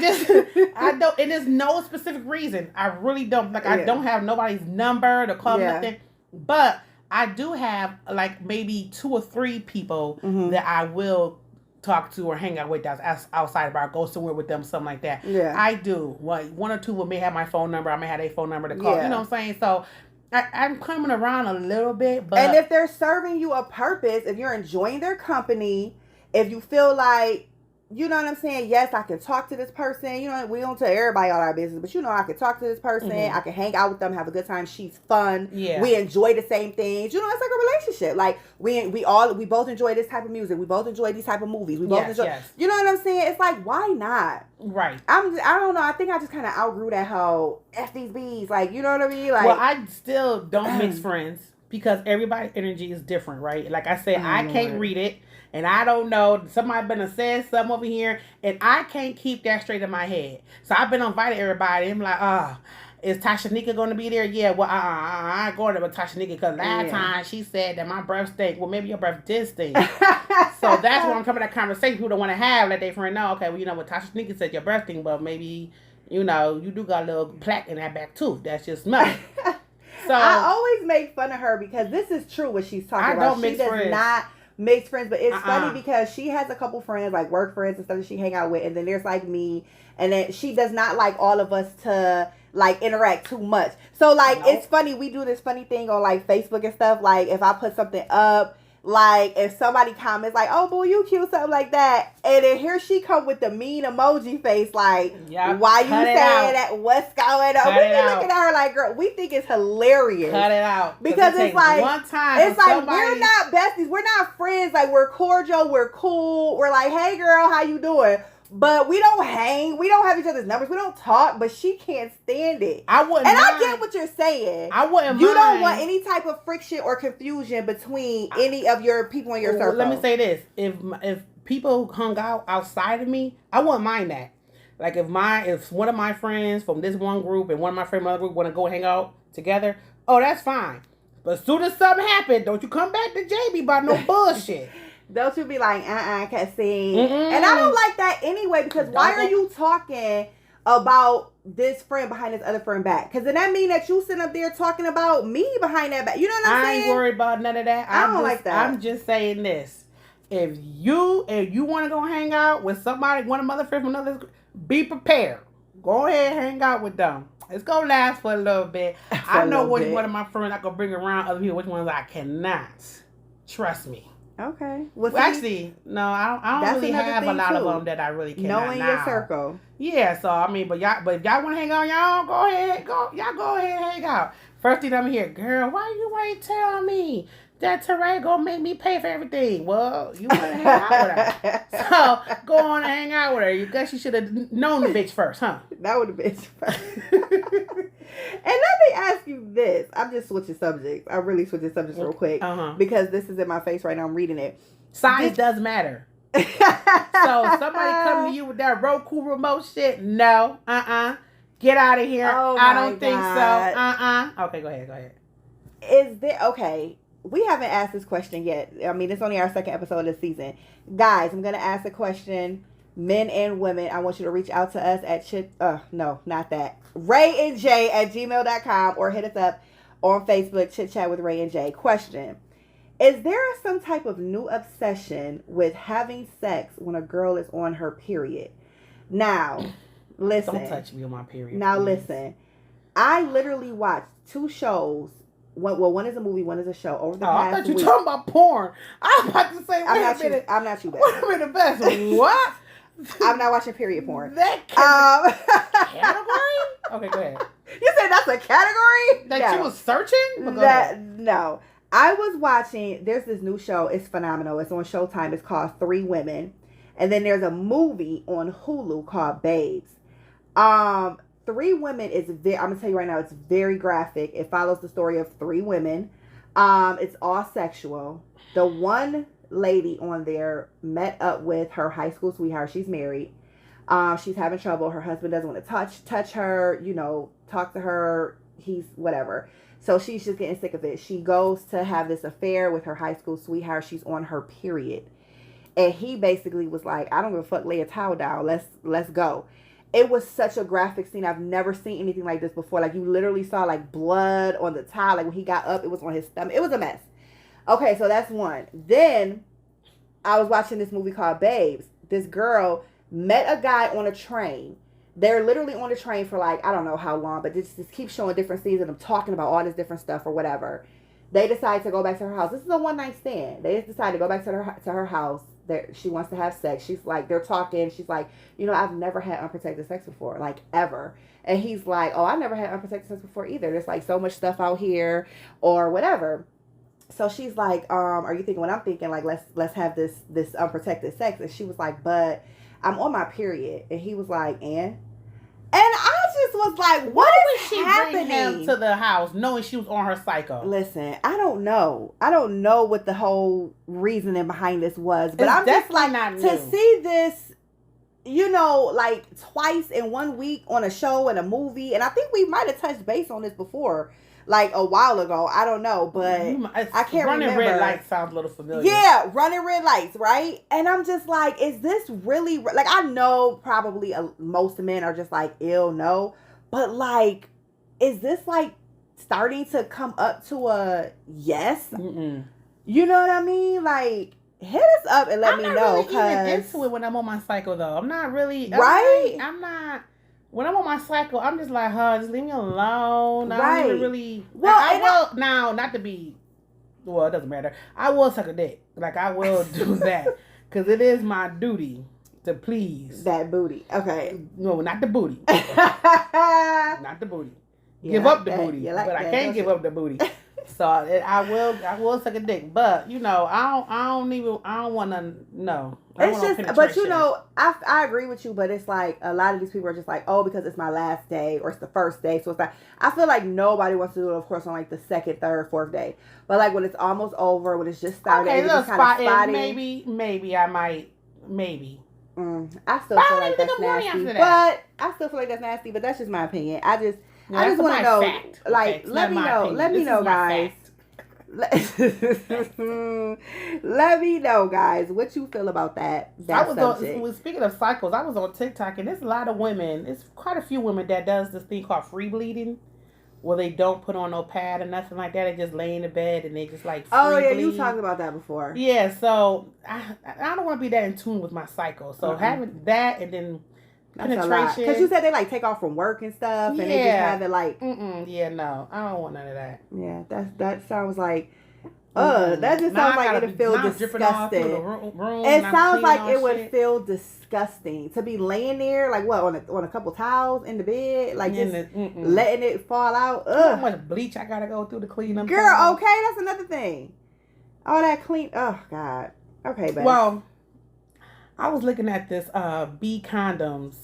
don't. And there's no specific reason. I really don't. Like, I don't have nobody's number to call nothing. But I do have like maybe 2 or 3 people that I will talk to or hang out with that's outside the bar, go somewhere with them, something like that. Yeah, I do. Like 1 or 2 will may have my phone number. I may have their phone number to call. You know what I'm saying? So I'm coming around a little bit. But and if they're serving you a purpose, if you're enjoying their company, if you feel like, you know what I'm saying? Yes, I can talk to this person. We don't tell everybody all our business, but I can talk to this person. I can hang out with them, have a good time. She's fun. Yeah. We enjoy the same things. It's like a relationship. Like we both enjoy this type of music. We both enjoy these type of movies. We both enjoy. You know what I'm saying? It's like, why not? Right. I don't know. I think I just kind of outgrew that whole F these bees. Like, you know what I mean? Like, well, I still don't mix friends because everybody's energy is different, right? Like I said, I can't read it. And I don't know, somebody been said something over here, and I can't keep that straight in my head. So I've been inviting everybody. I'm like, is Tasha Nika going to be there? Yeah, well, I ain't going there with Tasha Nika because last time she said that my breath stink. Well, maybe your breath did stink. So that's when I'm coming to that conversation. People don't want to have, let their friend know, okay, well, what Tasha Nika said, your breath stink, but maybe, you do got a little plaque in that back too. That's just money. So I always make fun of her because this is true what she's talking about. She does not mix friends, but it's funny because she has a couple friends, like work friends and stuff that she hang out with, and then there's like me, and then she does not like all of us to like interact too much. So like it's funny, we do this funny thing on like Facebook and stuff. Like if I put something up, like if somebody comments like, "Oh, boy, you cute," something like that, and then here she come with the mean emoji face, like, "Why you saying that? What's going on?" We be looking at her like, "Girl, we think it's hilarious." Cut it out because it's like it's like we're not besties, we're not friends. Like we're cordial, we're cool, we're like, "Hey, girl, how you doing?" But we don't hang. We don't have each other's numbers. We don't talk. But she can't stand it. I wouldn't. And I get what you're saying. I wouldn't. You don't want any type of friction or confusion between any of your people in your circle. Let me say this: if people hung out outside of me, I wouldn't mind that. Like if one of my friends from this one group and one of my friends from another group want to go hang out together, that's fine. But as soon as something happened, don't you come back to Jamie about no bullshit. Don't you be like, can't see. And I don't like that anyway, because why are you talking about this friend behind this other friend back? Because then that mean that you sitting up there talking about me behind that back. You know what I'm saying? I ain't worried about none of that. I don't like that. I'm just saying this. If you want to go hang out with somebody, one of my other friends from another, be prepared. Go ahead and hang out with them. It's going to last for a little bit. I know which one of my friends I can bring around, other people, which ones I cannot. Trust me. Okay. Well, actually, no, I don't really have a lot of them that I really cannot. Knowing your circle. Yeah, so I mean, but if y'all want to hang out, y'all go ahead and hang out. First thing I'm here, girl, why you ain't tell me that Teray gonna make me pay for everything? Well, you want to hang out with her, so go on and hang out with her. You guess you should have known the bitch first, huh? That would have been first. And let me ask you this. I'm just switching subjects. I'm really switching subjects real quick. Because this is in my face right now. I'm reading it. Size does matter. So somebody coming to you with that Roku remote shit, no. Get out of here. Oh I my don't think so. Okay, go ahead. Is there, okay, we haven't asked this question yet. I mean, it's only our second episode of this season. Guys, I'm going to ask a question. Men and women, I want you to reach out to us at no, not that. RayandJ@gmail.com or hit us up on Facebook, Chit Chat with Ray and Jay. Question. Is there some type of new obsession with having sex when a girl is on her period? Now, listen. Don't touch me on my period. Now, please. listen. I literally watched 2 shows. One is a movie, one is a show. Over the past I thought you week. talking about porn. I was about to say, I'm not you, babe. Wait a minute, best. What? I'm not watching period porn. That category? Okay, go ahead. You said that's a category? That you was searching? No. I was watching, there's this new show. It's phenomenal. It's on Showtime. It's called 3 Women. And then there's a movie on Hulu called Babes. 3 Women is I'm going to tell you right now, it's very graphic. It follows the story of 3 women. It's all sexual. The one lady on there met up with her high school sweetheart. She's married. She's having trouble. Her husband doesn't want to touch her, talk to her. He's whatever. So she's just getting sick of it. She goes to have this affair with her high school sweetheart. She's on her period. And he basically was like, I don't give a fuck, lay a towel down. Let's go. It was such a graphic scene. I've never seen anything like this before. Like, you literally saw, like, blood on the towel. Like, when he got up, it was on his stomach. It was a mess. Okay, so that's one. Then, I was watching this movie called Babes. This girl met a guy on a train. They're literally on a train for, like, I don't know how long, but just keep showing different scenes of them talking about all this different stuff or whatever. They decide to go back to her house. This is a one-night stand. They just decide to go back to her house. She wants to have sex. She's like, they're talking. She's like, I've never had unprotected sex before, like, ever. And he's like, oh, I never had unprotected sex before either. There's, like, so much stuff out here or whatever. So she's like, are you thinking what I'm thinking? Like, let's have this unprotected sex. And she was like, but I'm on my period. And he was like, and I just was like, what is she happening? Bring him to the house knowing she was on her cycle? Listen, I don't know what the whole reasoning behind this was, but I'm just like, to see this, like twice in 1 week on a show and a movie, and I think we might have touched base on this before, like a while ago. I don't know, but I can't remember. Running red lights sounds a little familiar. Yeah, running red lights, right? And I'm just like, is this really, like, I know probably most men are just like, ew, no. But like, is this like starting to come up to a yes? Mm-mm. You know what I mean? Like, hit us up and let me know. I'm not really even into it when I'm on my cycle, though. I'm not really. Right? I'm not. When I'm on my cycle, I'm just like, just leave me alone. I don't even really. Well, I will now, not to be. Well, it doesn't matter. I will suck a dick. Like, I will do that because it is my duty to please that booty. Okay. No, not the booty. Not the booty. Give up the booty, but I can't give up the booty. So I will suck a dick, but I don't want to know. It's just, but I agree with you, but it's like a lot of these people are just like, oh, because it's my last day or it's the first day, so it's like, I feel like nobody wants to do it, of course, on like the second, third, fourth day, but like when it's almost over, when it's just started, okay, it's kind of spotty. Maybe I might, maybe. I still feel like that's nasty, but I still feel like that's nasty, but that's just my opinion. I just want to know, fact. like, okay, let me know, guys. Let me know, guys, what you feel about that subject. Speaking of cycles, I was on TikTok, and there's a lot of women. It's quite a few women that does this thing called free bleeding, where they don't put on no pad or nothing like that. They just lay in the bed and they just like free bleed. You talked about that before. Yeah, so I don't want to be that in tune with my cycle. So having that and then penetration. Because you said they like take off from work and stuff, and they just have it like. Yeah, no, I don't want none of that. Yeah, that sounds like. That just sounds like it'd feel disgusting. It sounds like it would feel disgusting to be laying there, like what, on a couple towels in the bed, like just letting it fall out. You know how much bleach I gotta go through to clean them. Girl, okay, that's another thing. All that clean. Oh God. Okay, babe. Well, I was looking at this B condoms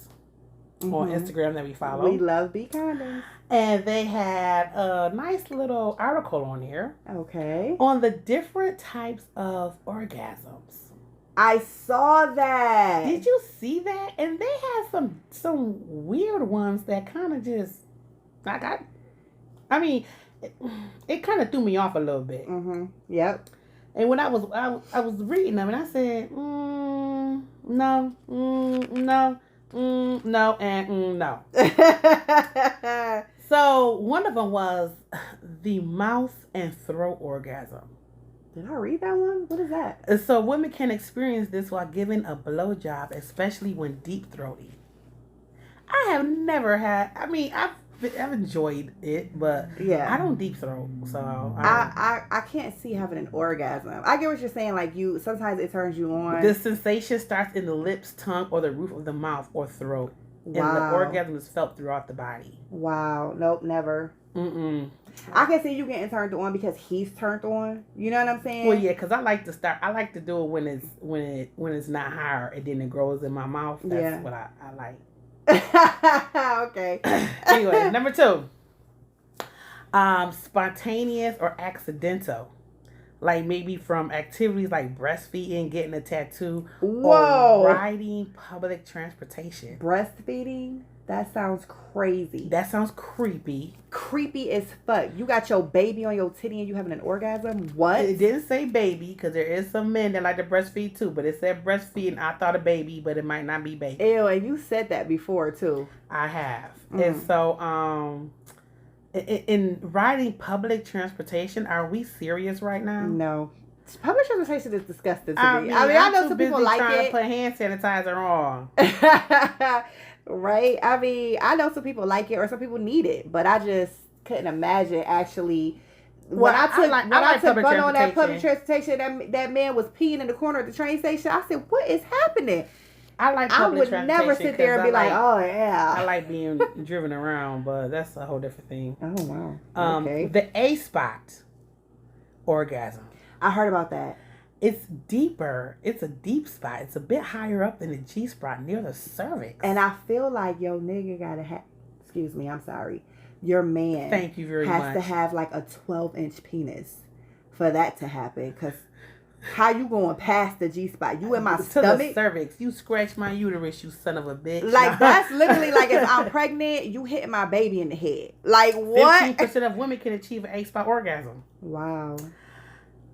on Instagram that we follow. We love B condoms. And they had a nice little article on here. Okay. On the different types of orgasms. I saw that. Did you see that? And they had some weird ones that kind of just like I mean, it kind of threw me off a little bit. Yep. And when I was reading them, and I said, no, no, no, and no. So one of them was the mouth and throat orgasm. Did I read that one? What is that? So women can experience this while giving a blowjob, especially when deep throating. I have never had. I mean, I've enjoyed it, but I don't deep throat, so I can't see having an orgasm. I get what you're saying. Like sometimes it turns you on. The sensation starts in the lips, tongue, or the roof of the mouth or throat, and the orgasm is felt throughout the body. Wow. Nope. Never. I can see you getting turned on because he's turned on. You know what I'm saying? Well, yeah, because I like to do it when it's not hard and then it grows in my mouth. That's what I like. Okay. Anyway, number 2. Spontaneous or accidental. Like maybe from activities like breastfeeding, getting a tattoo, or riding public transportation. Breastfeeding? That sounds crazy. That sounds creepy. Creepy as fuck. You got your baby on your titty and you having an orgasm? What? It didn't say baby because there is some men that like to breastfeed too, but it said breastfeed and I thought a baby, but it might not be baby. Ew, and you said that before too. I have. And so, in riding public transportation, are we serious right now? No. Public transportation is disgusting to me. I know some people like trying it. To put hand sanitizer on. Right? I mean, I know some people like it or some people need it, but I just couldn't imagine actually. When I took fun on that public transportation, that man was peeing in the corner at the train station. I said, "What is happening?" I would never sit there and be like, "Oh yeah." I like being driven around, but that's a whole different thing. Oh wow. Okay. The A spot orgasm. I heard about that. It's deeper. It's a deep spot. It's a bit higher up than the G spot near the cervix. And I feel like your nigga gotta have. Excuse me. I'm sorry. Your man. Thank you very much. Has to have like a 12-inch penis for that to happen. Cause how you going past the G spot? You in my stomach? To the cervix. You scratch my uterus, you son of a bitch. Like that's literally like if I'm pregnant, you hitting my baby in the head. Like what? 15% of women can achieve an A spot orgasm. Wow.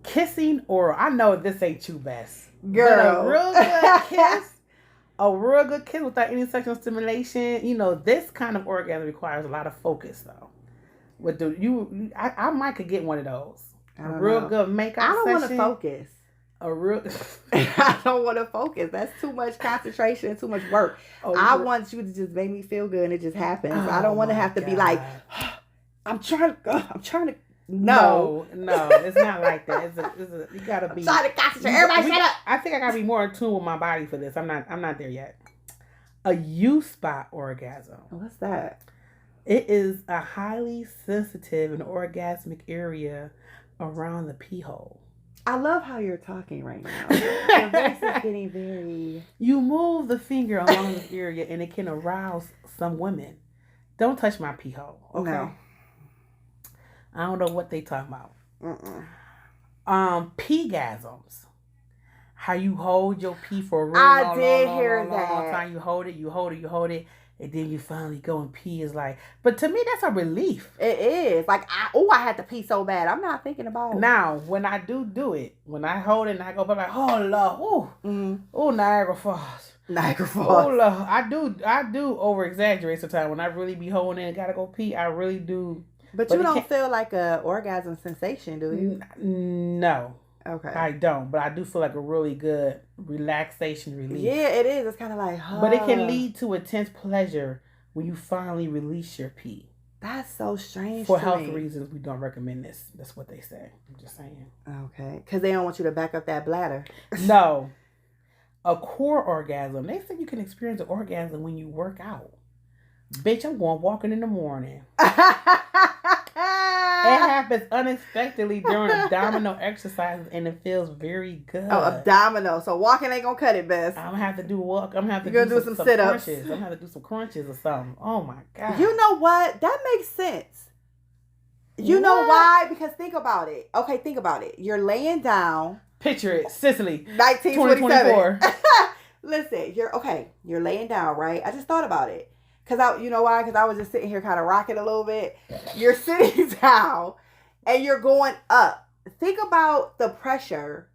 Kissing oral. I know this ain't you best. Girl. But a real good kiss, a real good kiss without any sexual stimulation, this kind of orgasm requires a lot of focus though. I might could get one of those. A real good makeup session. I don't want to focus. I don't want to focus. That's too much concentration, too much work. I want you to just make me feel good and it just happens. I don't want to have to be like, I'm trying to. No, it's not like that. You gotta be. I'm trying to concentrate. Everybody shut up. I think I gotta be more in tune with my body for this. I'm not there yet. A U spot orgasm. What's that? It is a highly sensitive and orgasmic area around the pee hole. I love how you're talking right now. Your voice is getting very. You move the finger along this area and it can arouse some women. Don't touch my pee hole. Okay. No. I don't know what they talking about. Pee-gasms. How you hold your pee for a real long time. You hold it, and then you finally go and pee. Is like, but to me that's a relief. It is. Like, I had to pee so bad. I'm not thinking about it. Now, when I do it, when I hold it and I go, I'm like, oh Lord, oh Niagara Falls. Oh Lord, I do over exaggerate sometimes. When I really be holding it and gotta go pee, I really do. But you don't feel like a orgasm sensation, do you? No. Okay. I don't, but I do feel like a really good relaxation relief. Yeah, it is. It's kind of like, But it can lead to intense pleasure when you finally release your pee. That's so strange. For health reasons, we don't recommend this. That's what they say. I'm just saying. Okay. Because they don't want you to back up that bladder. No. A core orgasm. They say you can experience an orgasm when you work out. Bitch, I'm going walking in the morning. It happens unexpectedly during abdominal exercises and it feels very good. Oh, abdominal. So walking ain't gonna cut it, best. I'm gonna have to do walk. I'm gonna have to do some sit-ups. Crunches. I'm gonna have to do some crunches or something. Oh my God. You know what? That makes sense. You know why? Because think about it. Okay, think about it. You're laying down. Picture it, Sicily, 1927. Listen, you're laying down, right? I just thought about it. You know why? Because I was just sitting here kind of rocking a little bit. You're sitting down and you're going up. Think about the pressure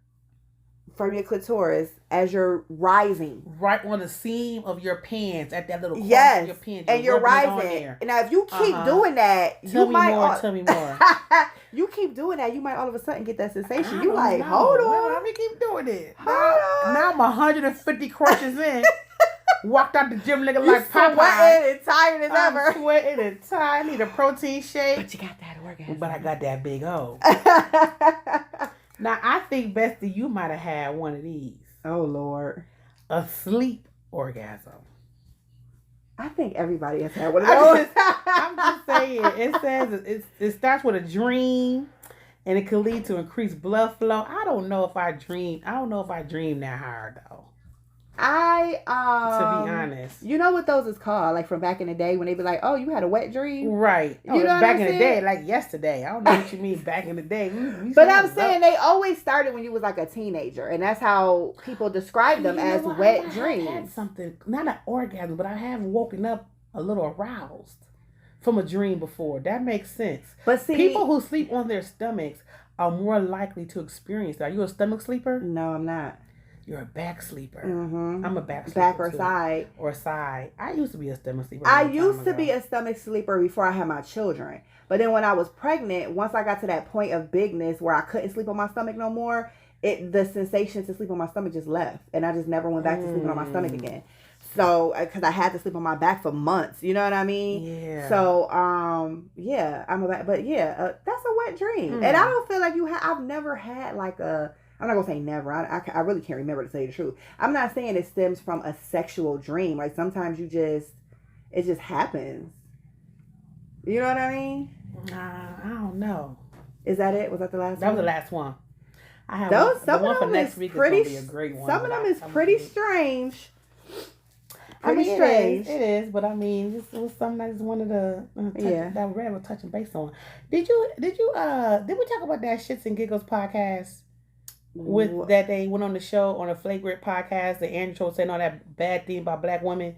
from your clitoris as you're rising. Right on the seam of your pants, at that little corner of your pants. And you're rising. Now, if you keep doing that, tell me more. You keep doing that, you might all of a sudden get that sensation. You like, hold on. Let me keep doing it. Now I'm 150 crunches in. Walked out the gym looking like Popeye. Sweating and tired as ever. I'm sweating and tired. I need a protein shake. But you got that orgasm. But I got that big O. Now, I think, Bestie, you might have had one of these. Oh, Lord. A sleep orgasm. I think everybody has had one of those. I'm just saying. It says it starts with a dream, and it can lead to increased blood flow. I don't know if I dream that hard, though. To be honest, you know what those is called, like from back in the day when they be like, "Oh, you had a wet dream," right? You know back in the day, like yesterday. I don't know what you mean back in the day. But I'm saying they always started when you was like a teenager, and that's how people describe them as wet dreams. I had something, not an orgasm, but I have woken up a little aroused from a dream before. That makes sense. But see, people who sleep on their stomachs are more likely to experience that. Are you a stomach sleeper? No, I'm not. You're a back sleeper. Mm-hmm. I'm a back sleeper. Back or too. side. Or side. I used to be a stomach sleeper. I used to be a stomach sleeper before I had my children. But then when I was pregnant, once I got to that point of bigness where I couldn't sleep on my stomach no more, the sensation to sleep on my stomach just left. And I just never went back to sleeping on my stomach again. So, because I had to sleep on my back for months. You know what I mean? Yeah. So, yeah, I'm a back. But yeah, that's a wet dream. And I don't feel like I've never had like I'm not going to say never. I really can't remember to tell you the truth. I'm not saying it stems from a sexual dream. Like sometimes it just happens. You know what I mean? I don't know. Is that it? Was that the last one? That was the last one. I have some one of for them next week is going to be a great one. Some of them is pretty strange. It is, but I mean, this was something I just wanted to that we're able to touch and base on. Did we talk about that Shits and Giggles podcast? With that they went on the show on a Flagrant podcast, the Andrew was saying all that bad thing about black women,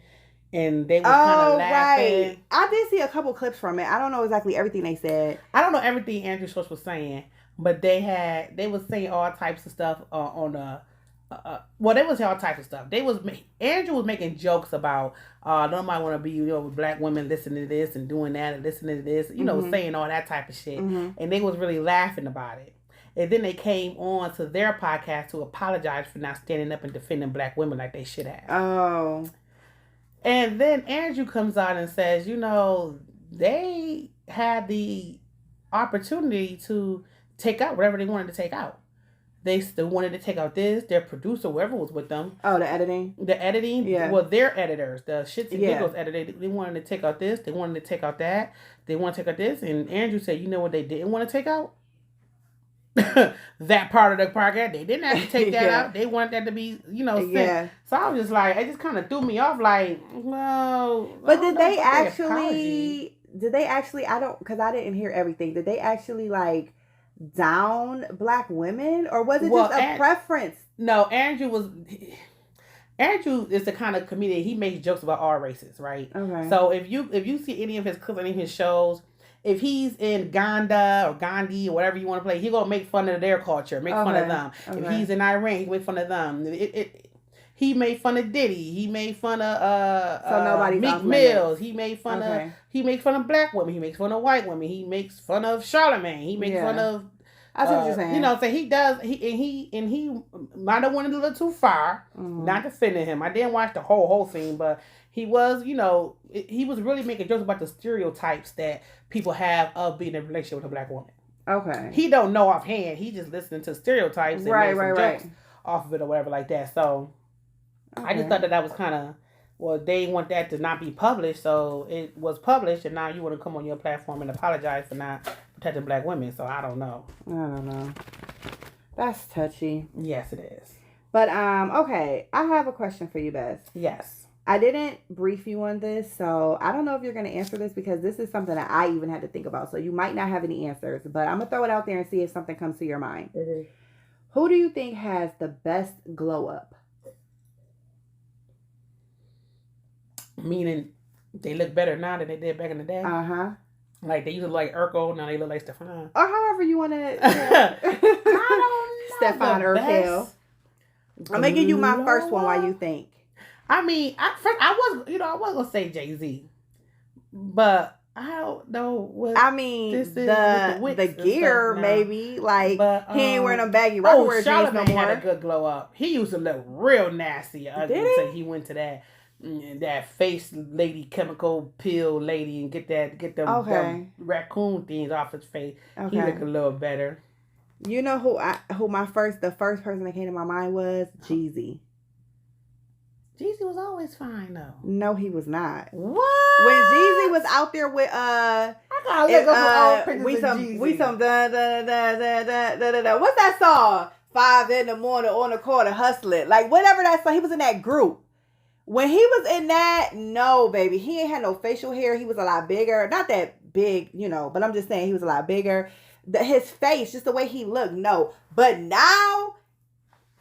and they were kind of laughing. Right. I did see a couple clips from it. I don't know exactly everything they said. I don't know everything Andrew Schultz was saying, but they were saying all types of stuff they was saying all types of stuff. Andrew was making jokes about nobody want to be with black women listening to this and doing that and listening to this, saying all that type of shit, and they was really laughing about it. And then they came on to their podcast to apologize for not standing up and defending black women like they should have. Oh. And then Andrew comes out and says, they had the opportunity to take out whatever they wanted to take out. They still wanted to take out this. Their producer, whoever was with them. Oh, the editing? The editing? Yeah. Well, their editors, the Shits and Giggles editor, they wanted to take out this. They wanted to take out that. They want to take out this. And Andrew said, you know what they didn't want to take out? That part of the podcast, they didn't have to take that out. They wanted that to be, sent. Yeah. So I was just like, it just kind of threw me off. Like, well, but did they actually? Because I didn't hear everything. Did they actually like down black women, or was it just a preference? No, Andrew is the kind of comedian. He makes jokes about all races, right? Okay. So if you see any of his clips, any of his shows. If he's in Ghana or Gandhi or whatever you want to play, he's going to make fun of their culture, make fun of them. Okay. If he's in Iran, he make fun of them. He made fun of Diddy. He made fun of Meek Mills. He made fun of black women. He makes fun of white women. He makes fun of Charlamagne. He makes fun of I see what you're saying. So he does. He might have went a little too far. Not defending him. I didn't watch the whole thing, but he was, he was really making jokes about the stereotypes that people have of being in a relationship with a black woman. Okay. He don't know offhand. He just listening to stereotypes and makes some jokes off of it or whatever like that. So I just thought that was kind of. Well, they want that to not be published, so it was published, and now you want to come on your platform and apologize for not protecting black women. So I don't know. That's touchy. Yes, it is. But okay, I have a question for you, Bess. Yes. I didn't brief you on this, so I don't know if you're going to answer this because this is something that I even had to think about. So you might not have any answers, but I'm gonna throw it out there and see if something comes to your mind. Who do you think has the best glow up? Meaning they look better now than they did back in the day. Like they used to look like Urkel, now they look like Stefan. Or however you want to. I don't know. Stefan Urkel. I'm gonna give you my first one. Why you think? I mean, I was gonna say Jay-Z, but I don't know what. I mean, the gear maybe like he ain't wearing them baggy rocker jeans no more. Had a good glow up. He used to look real nasty until he went to that face lady, chemical peel lady, and get them raccoon things off his face. He looked a little better. You know the first person that came to my mind was Jeezy. Jeezy was always fine though. No, he was not. What? When Jeezy was out there with I gotta look up some old pictures of Jeezy. We some da da da da da da da. What's that song? 5 a.m. on the corner hustling. Like whatever that song. He was in that group. When he was in that, no, baby. He ain't had no facial hair. He was a lot bigger. Not that big, but I'm just saying he was a lot bigger. His face, just the way he looked, no. But now,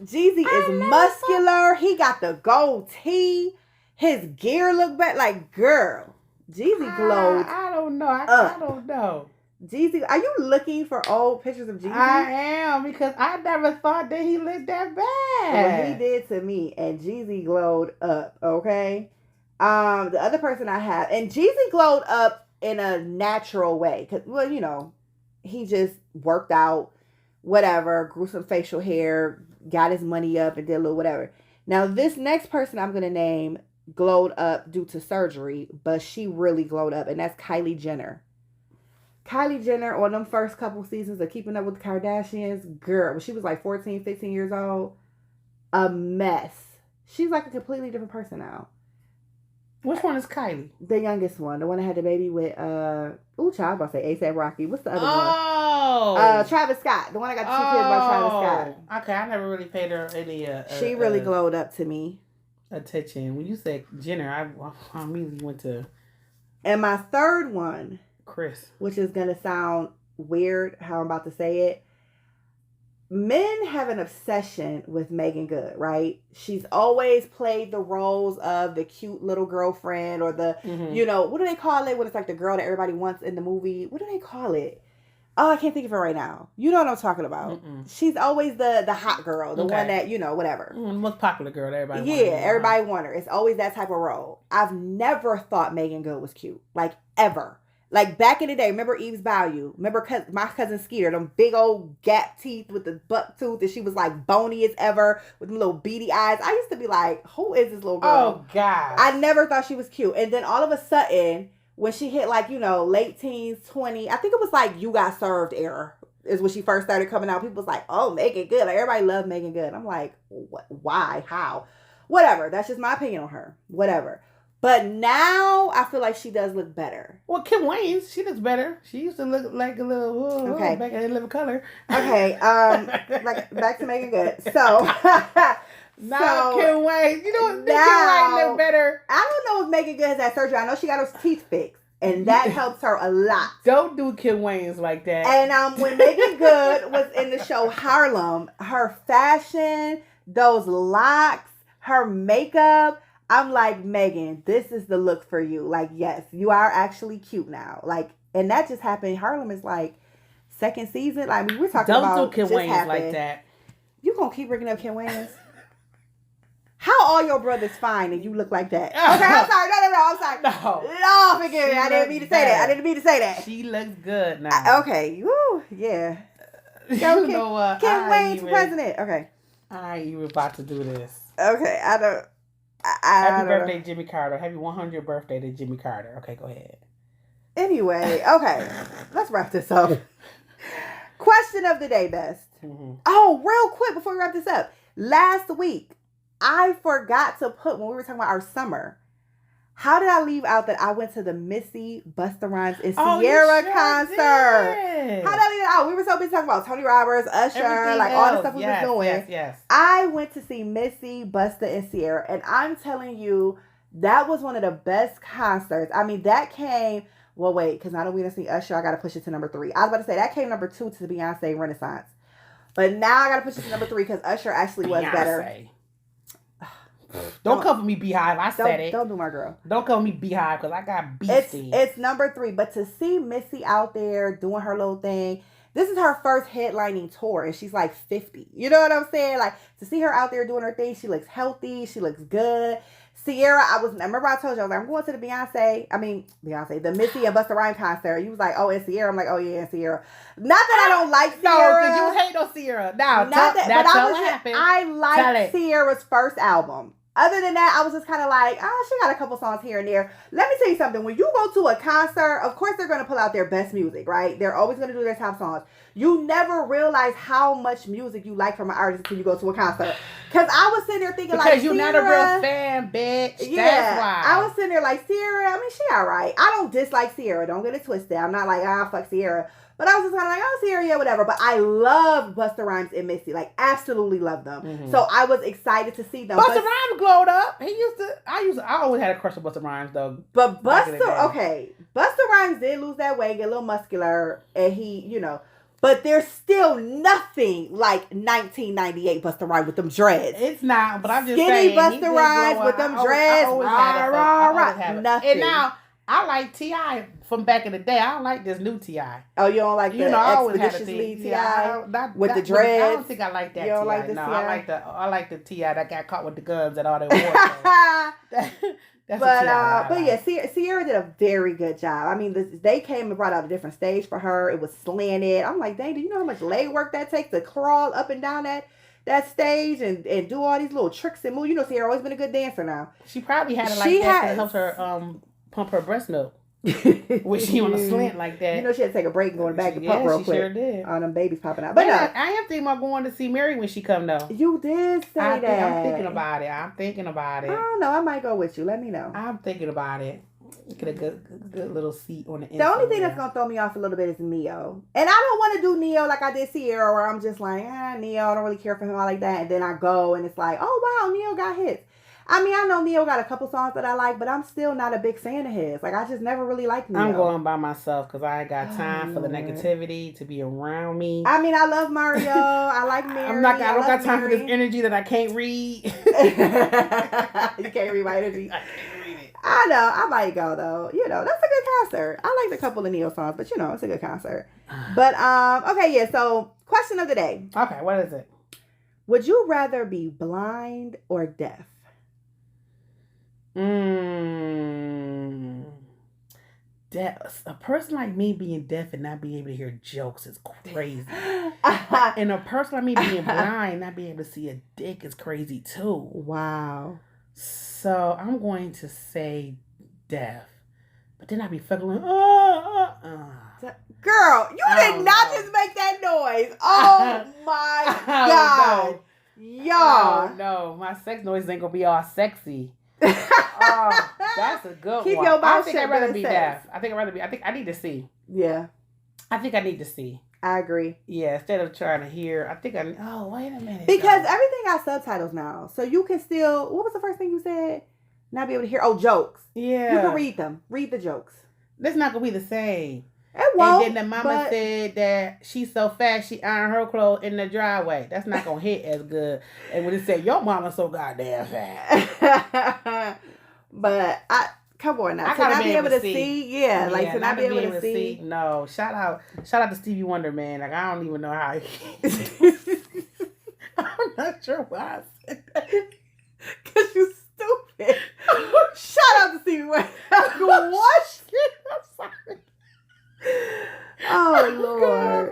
Jeezy is muscular. He got the gold tee. His gear look better. Like, girl, Jeezy glowed. I don't know. I don't know. Jeezy, are you looking for old pictures of Jeezy? I am, because I never thought that he looked that bad. Well, he did to me, and Jeezy glowed up, okay? The other person I have, and Jeezy glowed up in a natural way, because, well, he just worked out, whatever, grew some facial hair, got his money up, and did a little whatever. Now, this next person I'm going to name glowed up due to surgery, but she really glowed up, and that's Kylie Jenner. Kylie Jenner, on them first couple seasons of Keeping Up with the Kardashians, girl, when she was like 14, 15 years old, a mess. She's like a completely different person now. Which one is Kylie? The youngest one. The one that had the baby with, child, I was about to say A$AP Rocky. What's the other one? Travis Scott. The one that got the 2 kids by Travis Scott. Okay, I never really paid her any... she really glowed up to me. Attention. When you said Jenner, I immediately went to... And my third one... Chris. Which is going to sound weird how I'm about to say it. Men have an obsession with Megan Good, right? She's always played the roles of the cute little girlfriend or the, what do they call it? When it's like the girl that everybody wants in the movie. What do they call it? Oh, I can't think of it right now. You know what I'm talking about. She's always the hot girl, the one that, whatever. The most popular girl that everybody wants. Yeah, everybody wants her. It's always that type of role. I've never thought Megan Good was cute. Like, ever. Like, back in the day, remember Eve's Bayou? Remember my cousin Skeeter, them big old gap teeth with the buck tooth, and she was like bony as ever with them little beady eyes. I used to be like, who is this little girl? Oh, God. I never thought she was cute. And then all of a sudden, when she hit like, late teens, 20, I think it was like You Got Served era is when she first started coming out. People was like, oh, Megan Good. Like, everybody loved Megan Good. I'm like, what? Why? How? Whatever. That's just my opinion on her. Whatever. But now I feel like she does look better. Well, Kim Wayans, she looks better. She used to look like a little back in Living Color. Okay, like back to Megan Good. So now Kim Wayans, Kim Wayans look better. I don't know if Megan Good has that surgery. I know she got her teeth fixed, and that helps her a lot. Don't do Kim Wayans like that. And when Megan Good was in the show Harlem, her fashion, those locks, her makeup. I'm like, Megan, this is the look for you. Like, yes, you are actually cute now. Like, and that just happened. Harlem is like second season. Like, we're talking about. Don't do Kim Wayans like that. You gonna keep bringing up Kim Wayans? How all your brothers fine and you look like that? Okay, I'm sorry. No, I'm sorry. No, forgive me. I didn't mean to say that. She looks good now. Okay. Woo, yeah. You know what? Kim Wayans for president. Okay. I ain't even about to do this. Okay, I don't. Happy birthday, Jimmy Carter. Happy 100th birthday to Jimmy Carter. Okay, go ahead. Anyway, okay. Let's wrap this up. Question of the day, Best. Oh, real quick before we wrap this up. Last week, I forgot to put, when we were talking about our summer, how did I leave out that I went to the Missy, Busta Rhymes, and Sierra concert? How did I leave that out? We were so busy talking about Tony Roberts, Usher, everything like all the stuff we was doing. Yes. I went to see Missy, Busta, and Sierra, and I'm telling you, that was one of the best concerts. I mean, that came, well, wait, because now that we didn't see Usher, I got to push it to number 3. I was about to say, that came number 2 to the Beyonce Renaissance. But now I gotta put you to number 3 because Usher actually was better. Don't cover me, Beehive. I said it. Don't do my girl. Don't cover me, Beehive, because I got beastie. It's number 3. But to see Missy out there doing her little thing, this is her first headlining tour, and she's like 50. You know what I'm saying? Like, to see her out there doing her thing, she looks healthy. She looks good. Sierra, I remember I told you, I was like, I'm going to the the Missy and Busta Rhymes concert. You was like, oh, and Sierra. I'm like, oh, yeah, and Sierra. Not that I don't like Sierra. No, because you hate no Sierra. Now, I liked Sierra's first album. Other than that, I was just kind of like, oh, she got a couple songs here and there. Let me tell you something. When you go to a concert, of course they're going to pull out their best music, right? They're always going to do their top songs. You never realize how much music you like from an artist until you go to a concert. Because I was sitting there thinking because you're not a real fan, bitch. Yeah, that's why. I was sitting there like, Sierra, I mean, she all right. I don't dislike Sierra. Don't get it twisted. I'm not like, fuck Sierra. But I was just kind of like, oh, Sierra, yeah, whatever. But I loved Busta Rhymes and Missy. Like, absolutely loved them. Mm-hmm. So I was excited to see them. Busta Rhymes glowed up. I always had a crush on Busta Rhymes, though. But Busta Rhymes did lose that weight, get a little muscular, and he, but there's still nothing like 1998 Busta Rhymes with them dreads. It's not, but I'm just saying. Skinny Busta Rhymes with them dreads. Nothing. And now, I like T.I. from back in the day. I don't like this new T.I. Oh, you don't like the Expeditiously T.I. with the dreads? I don't think I like that T.I. don't like this T.I.? I like the T.I. that got caught with the guns at all that war. But yeah, Sierra did a very good job. I mean, they came and brought out a different stage for her. It was slanted. I'm like, dang, do you know how much leg work that takes to crawl up and down that stage and do all these little tricks and moves? You know, Sierra always been a good dancer now. She probably had it like that to help her pump her breast milk. When she on a slant like that. You know, she had to take a break and go back to pump real quick. Sure did. On them babies popping out. But I am thinking about going to see Mary when she come though. You did say that. I'm thinking about it. I don't know. I might go with you. Let me know. I'm thinking about it. Get a good little seat on the inside. The only thing that's going to throw me off a little bit is Neo. And I don't want to do Neo like I did Sierra, where I'm just like, Neo, I don't really care for him, all like that. And then I go and it's like, oh, wow, Neo got hits. I mean, I know Neo got a couple songs that I like, but I'm still not a big fan of his. Like, I just never really liked Neo. I'm going by myself because I ain't got time for the negativity to be around me. I mean, I love Mario. I like Mary. I don't got time for this energy that I can't read. You can't read my energy. I can't read it. I know. I might go, though. That's a good concert. I liked a couple of Neo songs, but, it's a good concert. But, okay, yeah. So, question of the day. Okay, what is it? Would you rather be blind or deaf? Deaf. A person like me being deaf and not being able to hear jokes is crazy. And a person like me being blind, not being able to see a dick is crazy too. Wow. So I'm going to say deaf. But then I'd be fucking like, Girl, you did not just make that noise. Oh my God. Y'all. Oh no, my sex noise ain't gonna be all sexy. Oh, that's a good Keep one. Your mouth I think I'd rather be deaf. I think I need to see. Yeah. I think I need to see. I agree. Yeah, instead of trying to hear, oh, wait a minute. Because everything got subtitles now. So you can still, what was the first thing you said? Not be able to hear. Oh, jokes. Yeah. You can read them. Read the jokes. That's not going to be the same. It won't. And then the mama said that she's so fat she ironed her clothes in the driveway. That's not going to hit as good. And when it said, your mama's so goddamn fat. But come on now. To not be able to see. Yeah, like to not be able to see. No. Shout out to Stevie Wonder, man. Like, I don't even know how I'm not sure why I said that. Because you stupid. Shout out to Stevie Wonder. What? I'm sorry. Oh, Lord.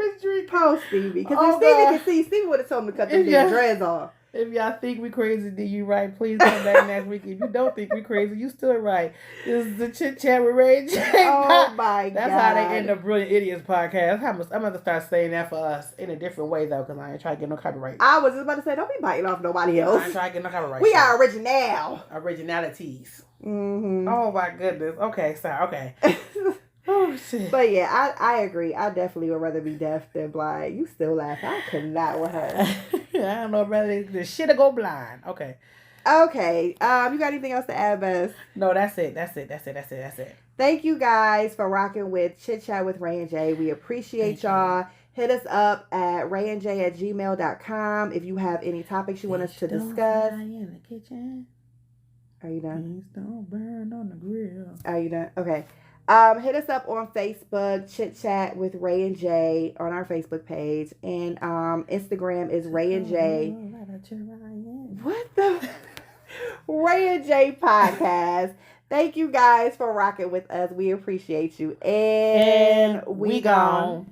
Post Stevie. Because if Stevie could see, Stevie would have told him to cut them damn dreads off. If y'all think we crazy, then you right. Please come back next week. If you don't think we crazy, you still right. This is the Chit Chat with Ray J. Oh my God. That's how they end the Brilliant Idiots podcast. I'm going to start saying that for us in a different way, though, because I ain't trying to get no copyright. I was just about to say, don't be biting off nobody else. I ain't trying to get no copyright. We are original. Originalities. Mm-hmm. Oh, my goodness. Okay, sorry. Okay. Oh, shit. But yeah, I agree. I definitely would rather be deaf than blind. You still laugh. I could not with her. I don't know, rather the shit or go blind. Okay. Okay. You got anything else to add, Bess? No, that's it. Thank you guys for rocking with Chit Chat with Ray and Jay. We appreciate y'all. Hit us up at rayandj@gmail.com if you have any topics you want us to discuss. In the kitchen. Are you done? Things don't burn on the grill. Are you done? Okay. Hit us up on Facebook, Chit Chat with Ray and Jay on our Facebook page. And Instagram is Ray and Jay. What the? Ray and Jay Podcast. Thank you guys for rocking with us. We appreciate you. And we gone.